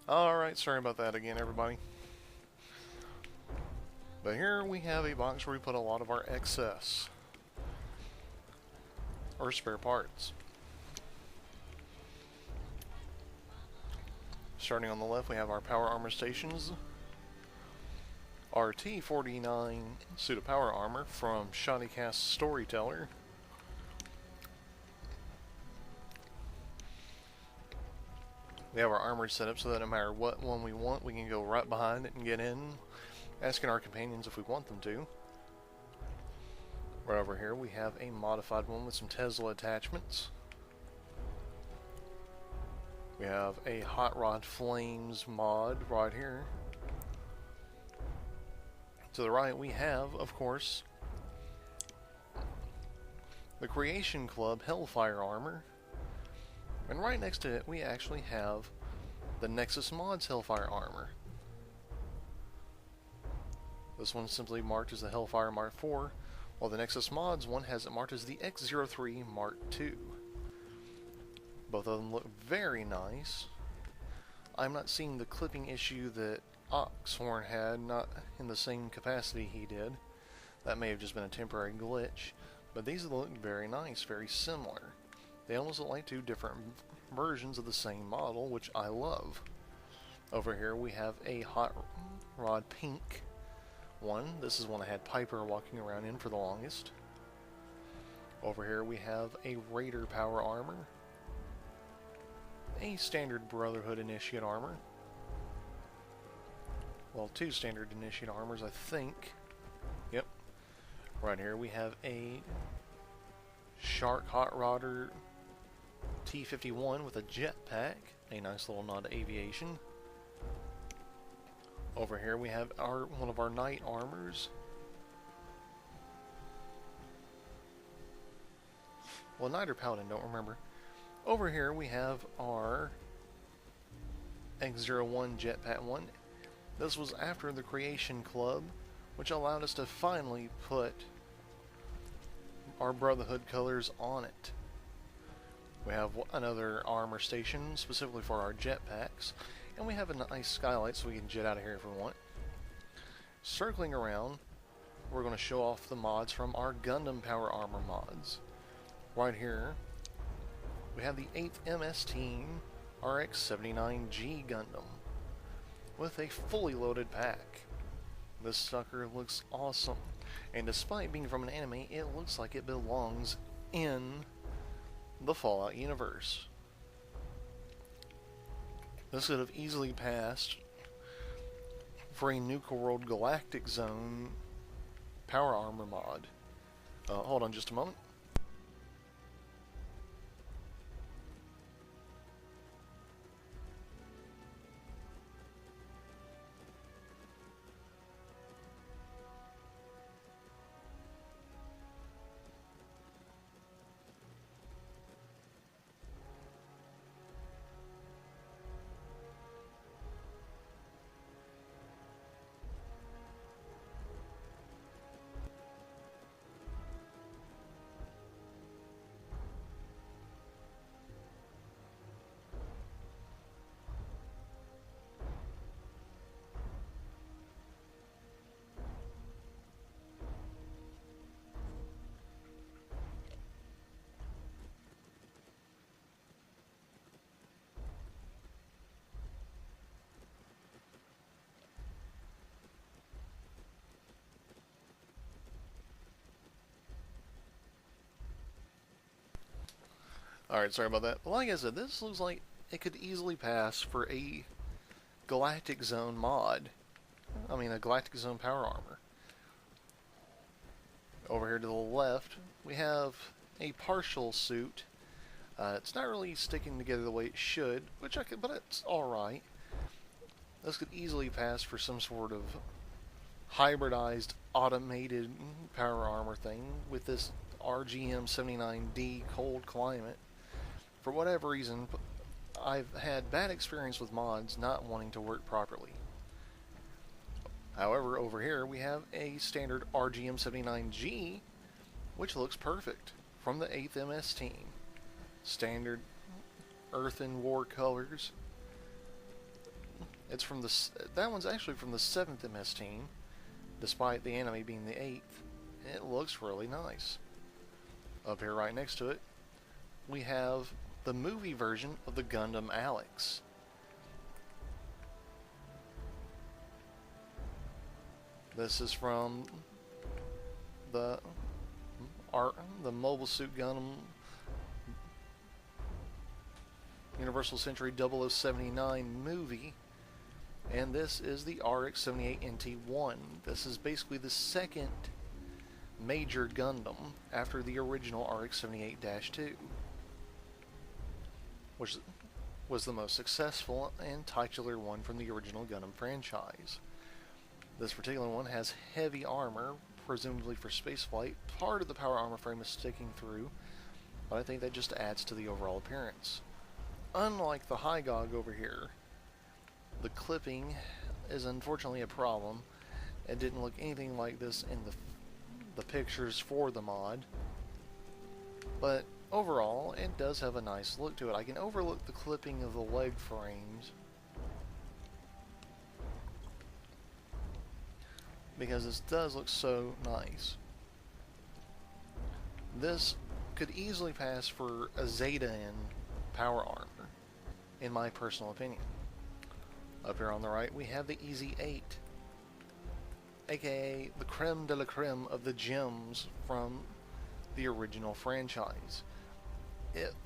Alright, sorry about that again, everybody. But here we have a box where we put a lot of our excess, or spare parts. Starting on the left, we have our power armor stations. Our T-49 suit of power armor from Shoddycast Storyteller. We have our armor set up so that no matter what one we want, we can go right behind it and get in, asking our companions if we want them to. Right over here we have a modified one with some Tesla attachments. We have a Hot Rod Flames mod right here. To the right we have, of course, the Creation Club Hellfire armor. And right next to it we actually have the Nexus Mods Hellfire armor. This one's simply marked as the Hellfire Mark IV, while the Nexus Mods one has it marked as the X03 Mark II. Both of them look very nice. I'm not seeing the clipping issue that Oxhorn had, not in the same capacity he did. That may have just been a temporary glitch, but these look very nice, very similar. They almost look like two different versions of the same model, which I love. Over here we have a Hot Rod Pink one. This is one I had Piper walking around in for the longest. Over here we have a Raider Power Armor, a standard Brotherhood Initiate Armor. Well, two standard Initiate Armors, I think. Yep. Right here we have a Shark Hot Rodder T-51 with a jetpack, a nice little nod to aviation. Over here we have one of our Knight Armors. Well, Knight or Paladin, don't remember. Over here we have our X-01 Jetpack 1. This was after the Creation Club, which allowed us to finally put our Brotherhood colors on it. We have another armor station specifically for our jetpacks, and we have a nice skylight so we can jet out of here if we want. Circling around, we're going to show off the mods from our Gundam Power Armor mods. Right here, we have the 8th MS Team RX-79G Gundam with a fully loaded pack. This sucker looks awesome, and despite being from an anime, it looks like it belongs in the Fallout universe. This could have easily passed for a Nuka World Galactic Zone Power Armor mod. Hold on just a moment. Alright, sorry about that. But like I said, this looks like it could easily pass for a Galactic Zone mod. I mean, a Galactic Zone Power Armor. Over here to the left, we have a partial suit. It's not really sticking together the way it should, but it's alright. This could easily pass for some sort of hybridized, automated power armor thing with this RGM-79D cold climate. For whatever reason, I've had bad experience with mods not wanting to work properly. However, over here we have a standard RGM-79G, which looks perfect, from the 8th MS Team. Standard Earth and War colors. It's from that one's actually from the 7th MS Team, despite the anime being the 8th. It looks really nice. Up here right next to it, we have the movie version of the Gundam Alex. This is from the Mobile Suit Gundam Universal Century 0079 movie, and this is the RX-78NT1. This is basically the second major Gundam after the original RX-78-2, which was the most successful and titular one from the original Gundam franchise. This particular one has heavy armor, presumably for spaceflight. Part of the power armor frame is sticking through, but I think that just adds to the overall appearance. Unlike the Hygog over here, the clipping is unfortunately a problem. It didn't look anything like this in the pictures for the mod, but overall it does have a nice look to it. I can overlook the clipping of the leg frames, because this does look so nice. This could easily pass for a Zeta in power armor, in my personal opinion. Up here on the right, we have the Easy 8, aka the creme de la creme of the gems from the original franchise.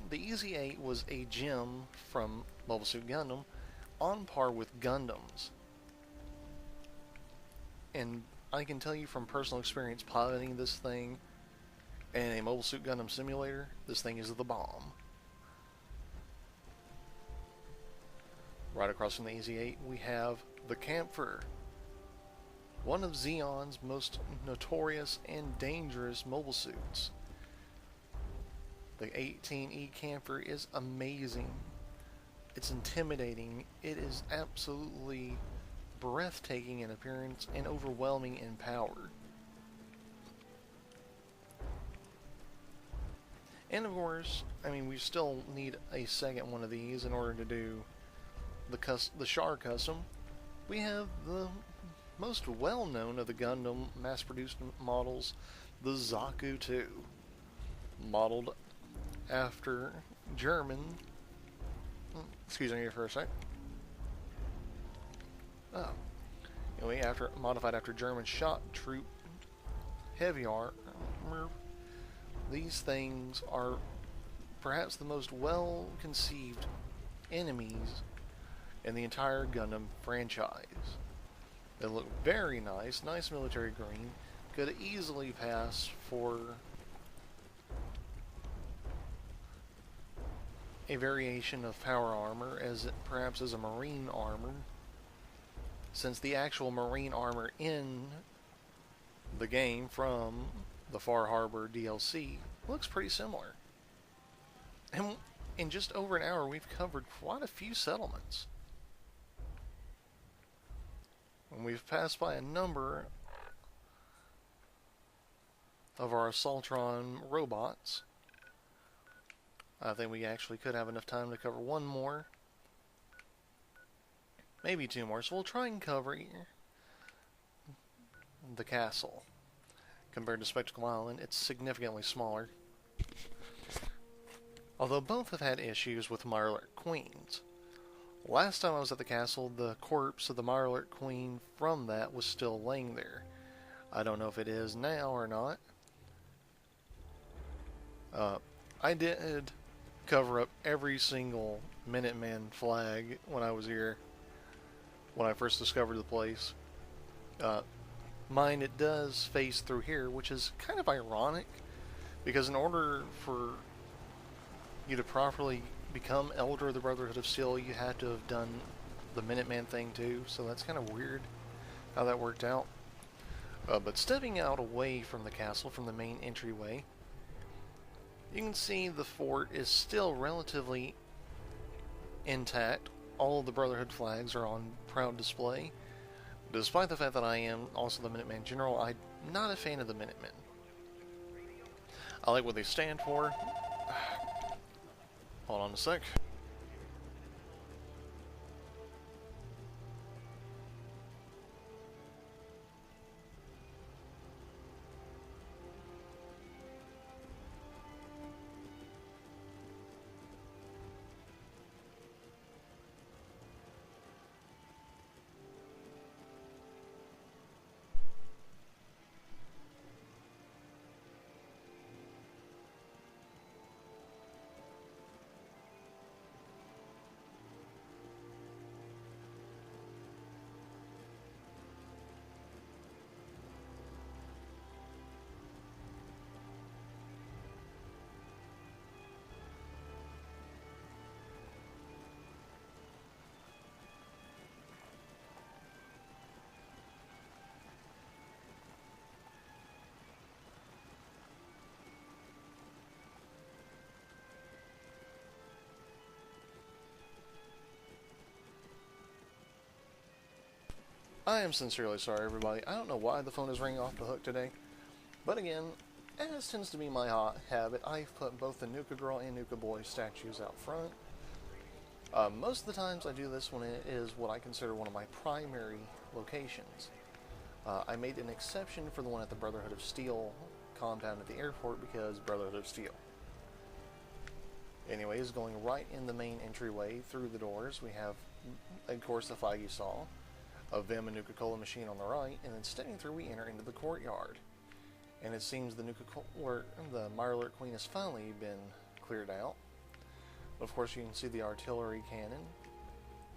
The Easy 8 was a gem from Mobile Suit Gundam on par with Gundams. And I can tell you from personal experience piloting this thing in a Mobile Suit Gundam simulator, this thing is the bomb. Right across from the Easy 8, we have the Camphor, one of Zeon's most notorious and dangerous mobile suits. The 18E Camphor is amazing. It's intimidating. It is absolutely breathtaking in appearance and overwhelming in power. And of course, I mean, we still need a second one of these in order to do the Char custom. We have the most well-known of the Gundam mass-produced models, the Zaku 2, modeled after German. Excuse me here for a sec. Oh, anyway, modified after German shot troop heavy armor. These things are perhaps the most well-conceived enemies in the entire Gundam franchise. They look very nice, nice military green, could easily pass for a variation of power armor, perhaps as a marine armor, since the actual marine armor in the game from the Far Harbor DLC looks pretty similar. And in just over an hour, we've covered quite a few settlements. And we've passed by a number of our Assaultron robots. I think we actually could have enough time to cover one more. Maybe two more. So we'll try and cover the castle. Compared to Spectacle Island, it's significantly smaller. Although both have had issues with Mirelurk Queens. Last time I was at the castle, the corpse of the Mirelurk Queen from that was still laying there. I don't know if it is now or not. I did cover up every single Minuteman flag when I was here, when I first discovered the place. Mine, it does face through here, which is kind of ironic, because in order for you to properly become Elder of the Brotherhood of Steel, you had to have done the Minuteman thing too, so that's kind of weird how that worked out. But stepping out away from the castle, from the main entryway, you can see the fort is still relatively intact. All of the Brotherhood flags are on proud display. Despite the fact that I am also the Minuteman General, I'm not a fan of the Minutemen. I like what they stand for. Hold on a sec. I am sincerely sorry, everybody. I don't know why the phone is ringing off the hook today. But again, as tends to be my habit, I've put both the Nuka Girl and Nuka Boy statues out front. Most of the times I do this when it is what I consider one of my primary locations. I made an exception for the one at the Brotherhood of Steel compound at the airport because Brotherhood of Steel. Anyways, going right in the main entryway through the doors, we have, of course, the flag you saw, a Vim and Nuka-Cola machine on the right, and then stepping through we enter into the courtyard. And it seems the Mirelurk Queen has finally been cleared out. Of course, you can see the artillery cannon,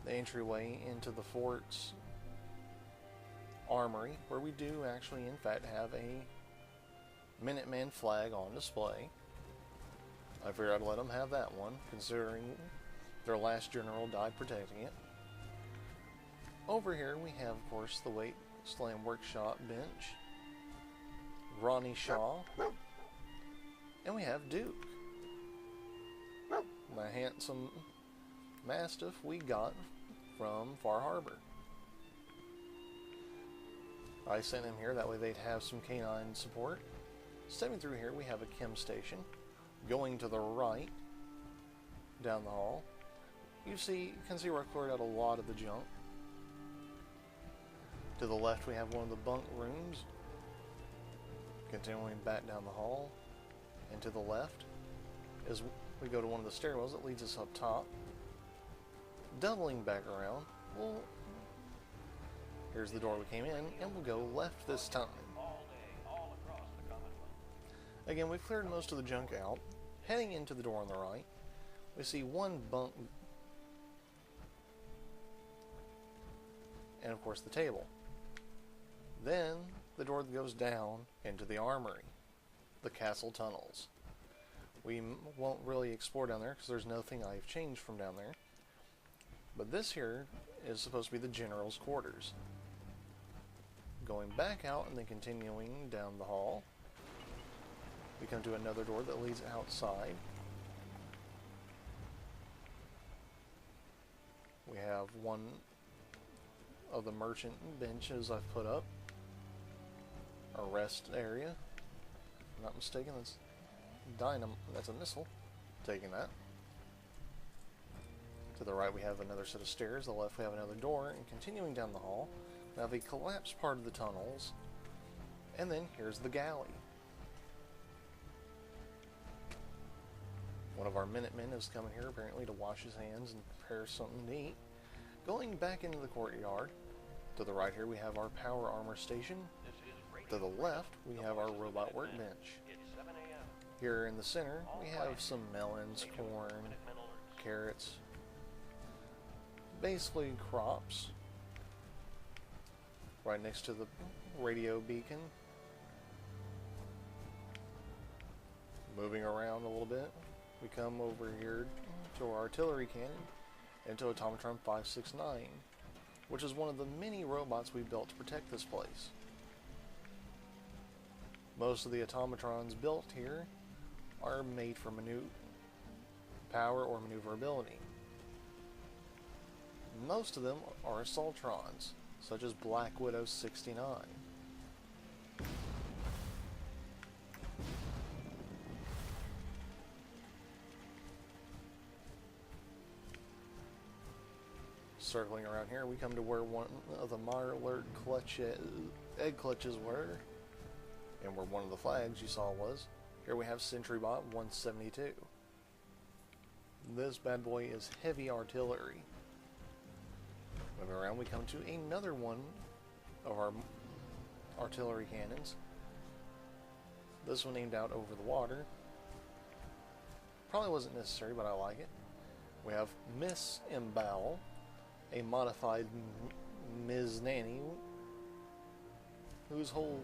the entryway into the fort's armory, where we do actually, in fact, have a Minuteman flag on display. I figured I'd let them have that one, considering their last general died protecting it. Over here we have, of course, the Wasteland Workshop bench, Ronnie Shaw, and we have Duke, the handsome Mastiff we got from Far Harbor. I sent him here, that way they'd have some canine support. Stepping through here we have a chem station. Going to the right, down the hall, you can see where I cleared out a lot of the junk. To the left we have one of the bunk rooms. Continuing back down the hall, and to the left is we go to one of the stairwells that leads us up top. Doubling back around, here's the door we came in, and we'll go left this time. Again, we've cleared most of the junk out. Heading into the door on the right, we see one bunk, and of course the table. Then the door that goes down into the armory, the castle tunnels. We won't really explore down there because there's nothing I've changed from down there. But this here is supposed to be the general's quarters. Going back out and then continuing down the hall, we come to another door that leads outside. We have one of the merchant benches I've put up. A rest area. If I'm not mistaken, that's that's a missile. Taking that. To the right we have another set of stairs. To the left we have another door. And continuing down the hall, we have a collapsed part of the tunnels. And then here's the galley. One of our Minutemen is coming here apparently to wash his hands and prepare something to eat. Going back into the courtyard, to the right here we have our power armor station. To the left we have our robot workbench. Here in the center we have some melons, corn, carrots, basically crops. Right next to the radio beacon. Moving around a little bit, we come over here to our artillery cannon and to Automatron 569, which is one of the many robots we built to protect this place. Most of the automatrons built here are made for power or maneuverability. Most of them are Assaultrons, such as Black Widow 69. Circling around here, we come to where one of the Mirelurk egg clutches were, and where one of the flags you saw was. Here we have SentryBot 172. This bad boy is heavy artillery. Moving around, we come to another one of our artillery cannons. This one aimed out over the water. Probably wasn't necessary, but I like it. We have Miss Embowel, a modified Ms. Nanny, whose whole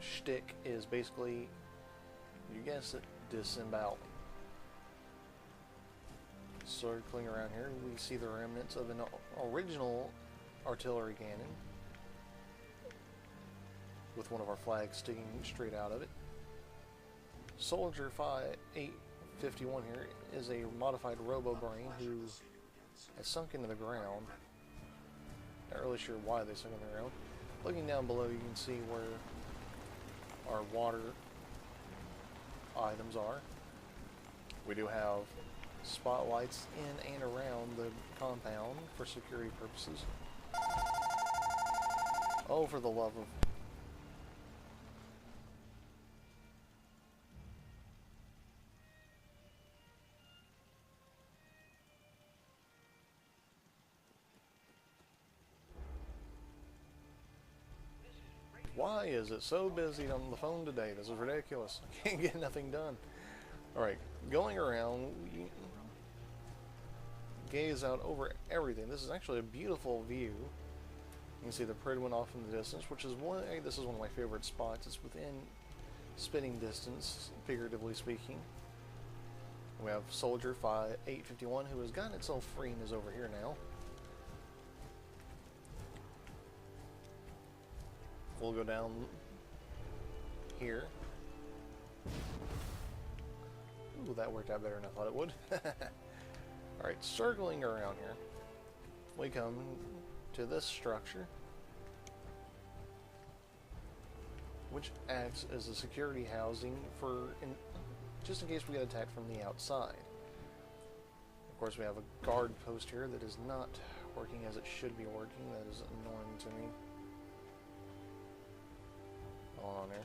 shtick is basically, you guessed it, disemboweling. Circling around here, we see the remnants of an original artillery cannon with one of our flags sticking straight out of it. Soldier 851 here is a modified robo-brain who has sunk into the ground. Not really sure why they sunk in the ground. Looking down below, you can see where our water items are. We do have spotlights in and around the compound for security purposes. Oh, for the love of Why is it so busy on the phone today? This is ridiculous. I can't get nothing done. Alright, going around, we gaze out over everything. This is actually a beautiful view. You can see the Pridwin off in the distance, which is this is one of my favorite spots. It's within spitting distance, figuratively speaking. We have Soldier 851, who has gotten itself free and is over here now. We'll go down here. Ooh, that worked out better than I thought it would. Alright, circling around here, we come to this structure, which acts as a security housing for just in case we get attacked from the outside. Of course, we have a guard post here that is not working as it should be working. That is annoying to me. Hold on there.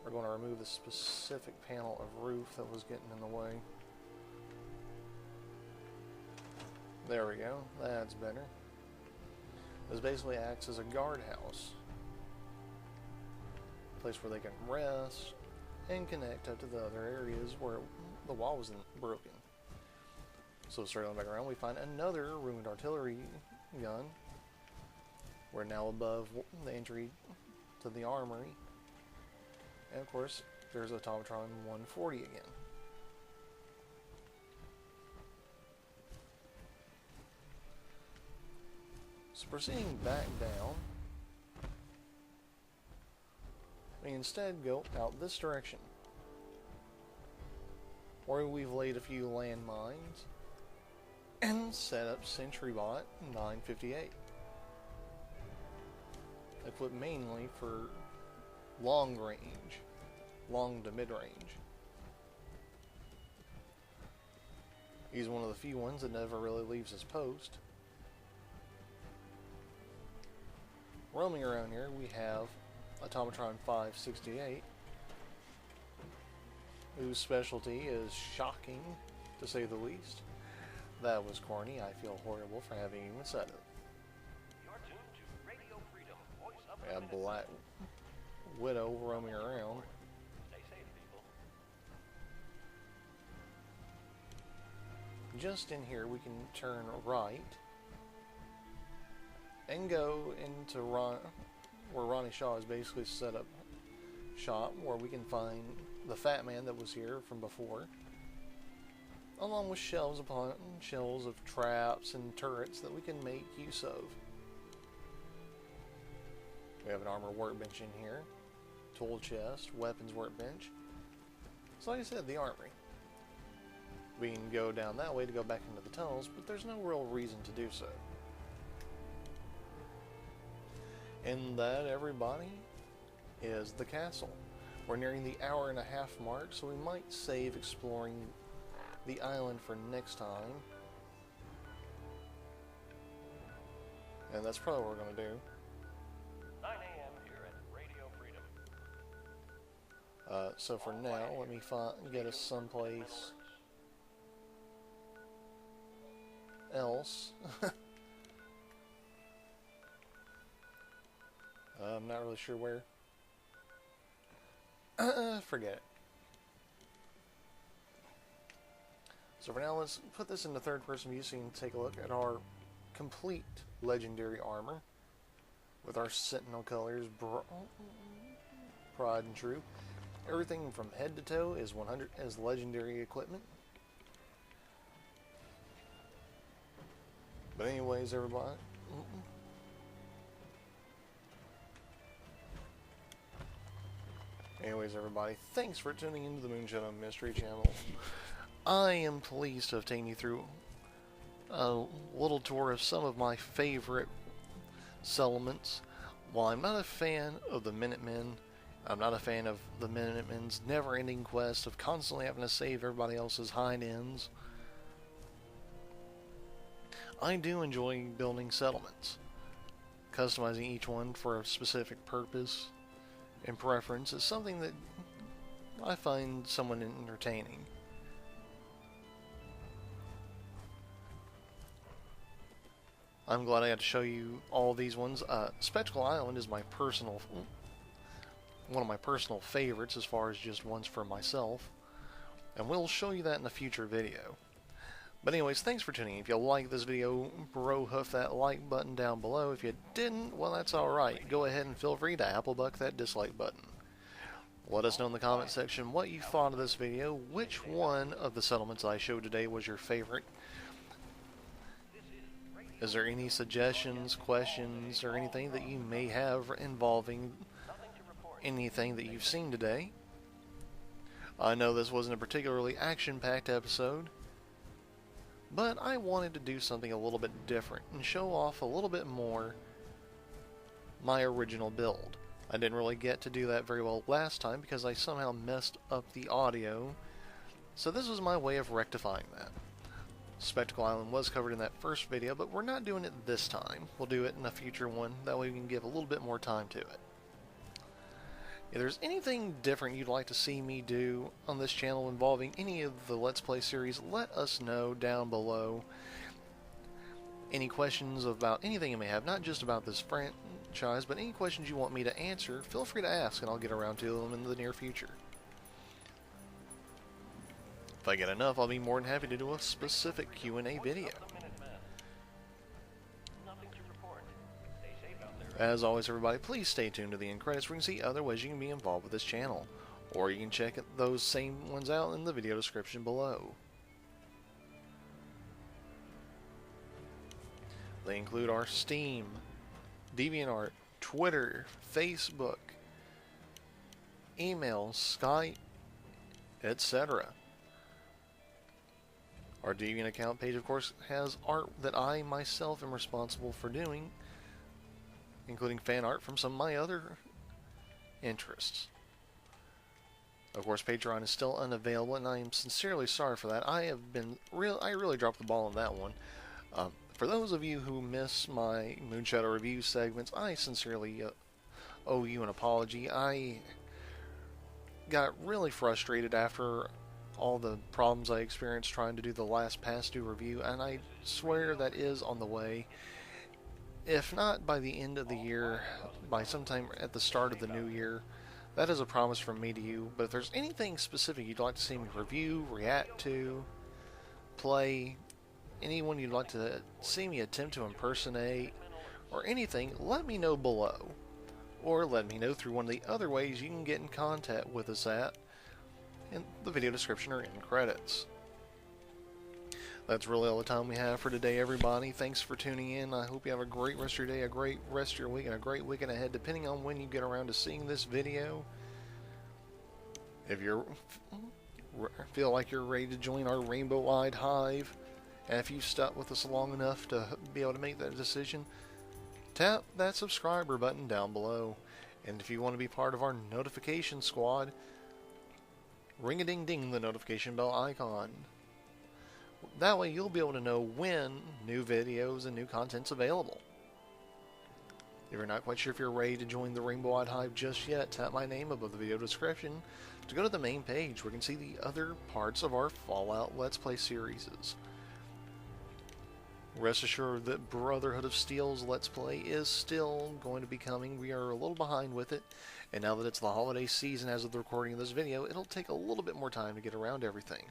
We're going to remove the specific panel of roof that was getting in the way. There we go. That's better. This basically acts as a guardhouse. A place where they can rest and connect up to the other areas where the wall wasn't broken. So circling back around, we find another ruined artillery gun. We're now above the entry to the armory. And of course, there's Automatron 140 again. So proceeding back down, we instead go out this direction, where we've laid a few landmines and set up SentryBot 958, equipped mainly for long range, long to mid range. He's one of the few ones that never really leaves his post. Roaming around here, we have Automatron 568, whose specialty is shocking, to say the least. That was corny. I feel horrible for having even said it. You're tuned to Radio Freedom. Voice up We have Black Widow roaming around. Stay safe, people. Just in here, we can turn right and go into where Ronnie Shaw is basically set up shop, where we can find the Fat Man that was here from before, along with shelves upon shelves of traps and turrets that we can make use of. We have an armor workbench in here, tool chest, weapons workbench. So like I said, the armory. We can go down that way to go back into the tunnels, but there's no real reason to do so. And that, everybody, is the castle. We're nearing the hour-and-a-half mark, so we might save exploring the island for next time. And that's probably what we're going to do. 9 a.m. here at Radio Freedom. So for now, let me get us someplace else. I'm not really sure where. Forget it. So for now, let's put this into third-person view so you can take a look at our complete legendary armor with our Sentinel colors, pride and true. Everything from head to toe is 100 as legendary equipment. But anyways, everybody. Anyways, everybody, thanks for tuning into the Moonshadow Mystery channel. I am pleased to have taken you through a little tour of some of my favorite settlements. While I'm not a fan of the Minutemen, I'm not a fan of the Minutemen's never-ending quest of constantly having to save everybody else's hind ends. I do enjoy building settlements. Customizing each one for a specific purpose and preference is something that I find somewhat entertaining. I'm glad I got to show you all these ones. Spectacle Island is my personal, one of my personal favorites as far as just ones for myself, and we'll show you that in a future video. But anyways, thanks for tuning in. If you like this video, bro, hoof that like button down below. If you didn't, well, that's alright. Go ahead and feel free to applebuck that dislike button. Let us know in the comment section what you thought of this video, which one of the settlements I showed today was your favorite. Is there any suggestions, questions, or anything that you may have involving anything that you've seen today? I know this wasn't a particularly action-packed episode, but I wanted to do something a little bit different and show off a little bit more my original build. I didn't really get to do that very well last time because I somehow messed up the audio, so this was my way of rectifying that. Spectacle Island was covered in that first video, but we're not doing it this time. We'll do it in a future one, that way we can give a little bit more time to it. If there's anything different you'd like to see me do on this channel involving any of the Let's Play series, let us know down below. Any questions about anything you may have, not just about this franchise, but any questions you want me to answer, feel free to ask and I'll get around to them in the near future. If I get enough, I'll be more than happy to do a specific Q&A video. As always, everybody, please stay tuned to the end credits where you can see other ways you can be involved with this channel. Or you can check those same ones out in the video description below. They include our Steam, DeviantArt, Twitter, Facebook, email, Skype, etc. Our Deviant account page, of course, has art that I myself am responsible for doing, including fan art from some of my other interests. Of course, Patreon is still unavailable, and I am sincerely sorry for that. I really dropped the ball on that one. For those of you who miss my Moonshadow review segments, I sincerely owe you an apology. I got really frustrated after all the problems I experienced trying to do the last past due review, and I swear that is on the way. If not by the end of the year, by sometime at the start of the new year. That is a promise from me to you. But if there's anything specific you'd like to see me review, react to, play, anyone you'd like to see me attempt to impersonate, or anything, let me know below. Or let me know through one of the other ways you can get in contact with us at in the video description or in credits. That's really all the time we have for today, everybody. Thanks for tuning in. I hope you have a great rest of your day, a great rest of your week, and a great weekend ahead, depending on when you get around to seeing this video. If you feel like you're ready to join our rainbow-eyed hive, and if you've stuck with us long enough to be able to make that decision, tap that subscriber button down below. And if you want to be part of our notification squad, ring-a-ding-ding the notification bell icon. That way you'll be able to know when new videos and new content's available. If you're not quite sure if you're ready to join the Rainbow-Eyed Hive just yet, tap my name above the video description to go to the main page where you can see the other parts of our Fallout Let's Play series. Rest assured that Brotherhood of Steel's Let's Play is still going to be coming. We are a little behind with it, and now that it's the holiday season as of the recording of this video, it'll take a little bit more time to get around to everything.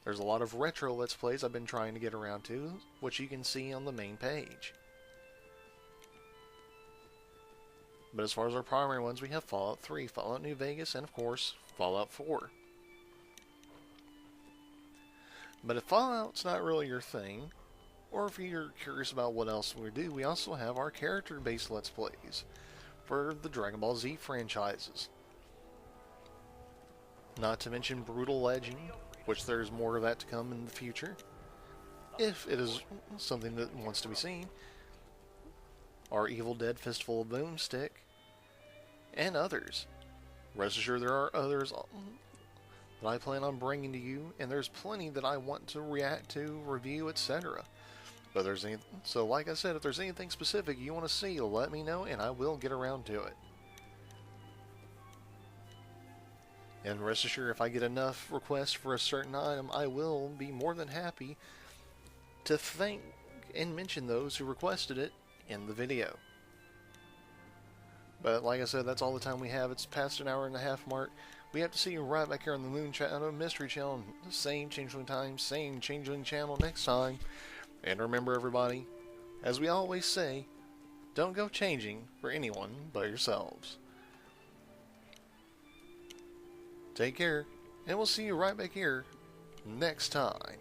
There's a lot of retro Let's Plays I've been trying to get around to, which you can see on the main page. But as far as our primary ones, we have Fallout 3, Fallout New Vegas, and of course, Fallout 4. But if Fallout's not really your thing, or if you're curious about what else we do, we also have our character-based Let's Plays for the Dragon Ball Z franchises. Not to mention Brutal Legend, which there's more of that to come in the future, if it is something that wants to be seen. Our Evil Dead Fistful of Boomstick, and others. Rest assured there are others that I plan on bringing to you, and there's plenty that I want to react to, review, etc. But so like I said, if there's anything specific you want to see, let me know and I will get around to it. And rest assured, if I get enough requests for a certain item, I will be more than happy to thank and mention those who requested it in the video. But like I said, that's all the time we have. It's past an hour and a half mark. We have to see you right back here on the Moonshadow Mystery channel. Same changeling time, same changeling channel next time. And remember, everybody, as we always say, don't go changing for anyone but yourselves. Take care, and we'll see you right back here next time.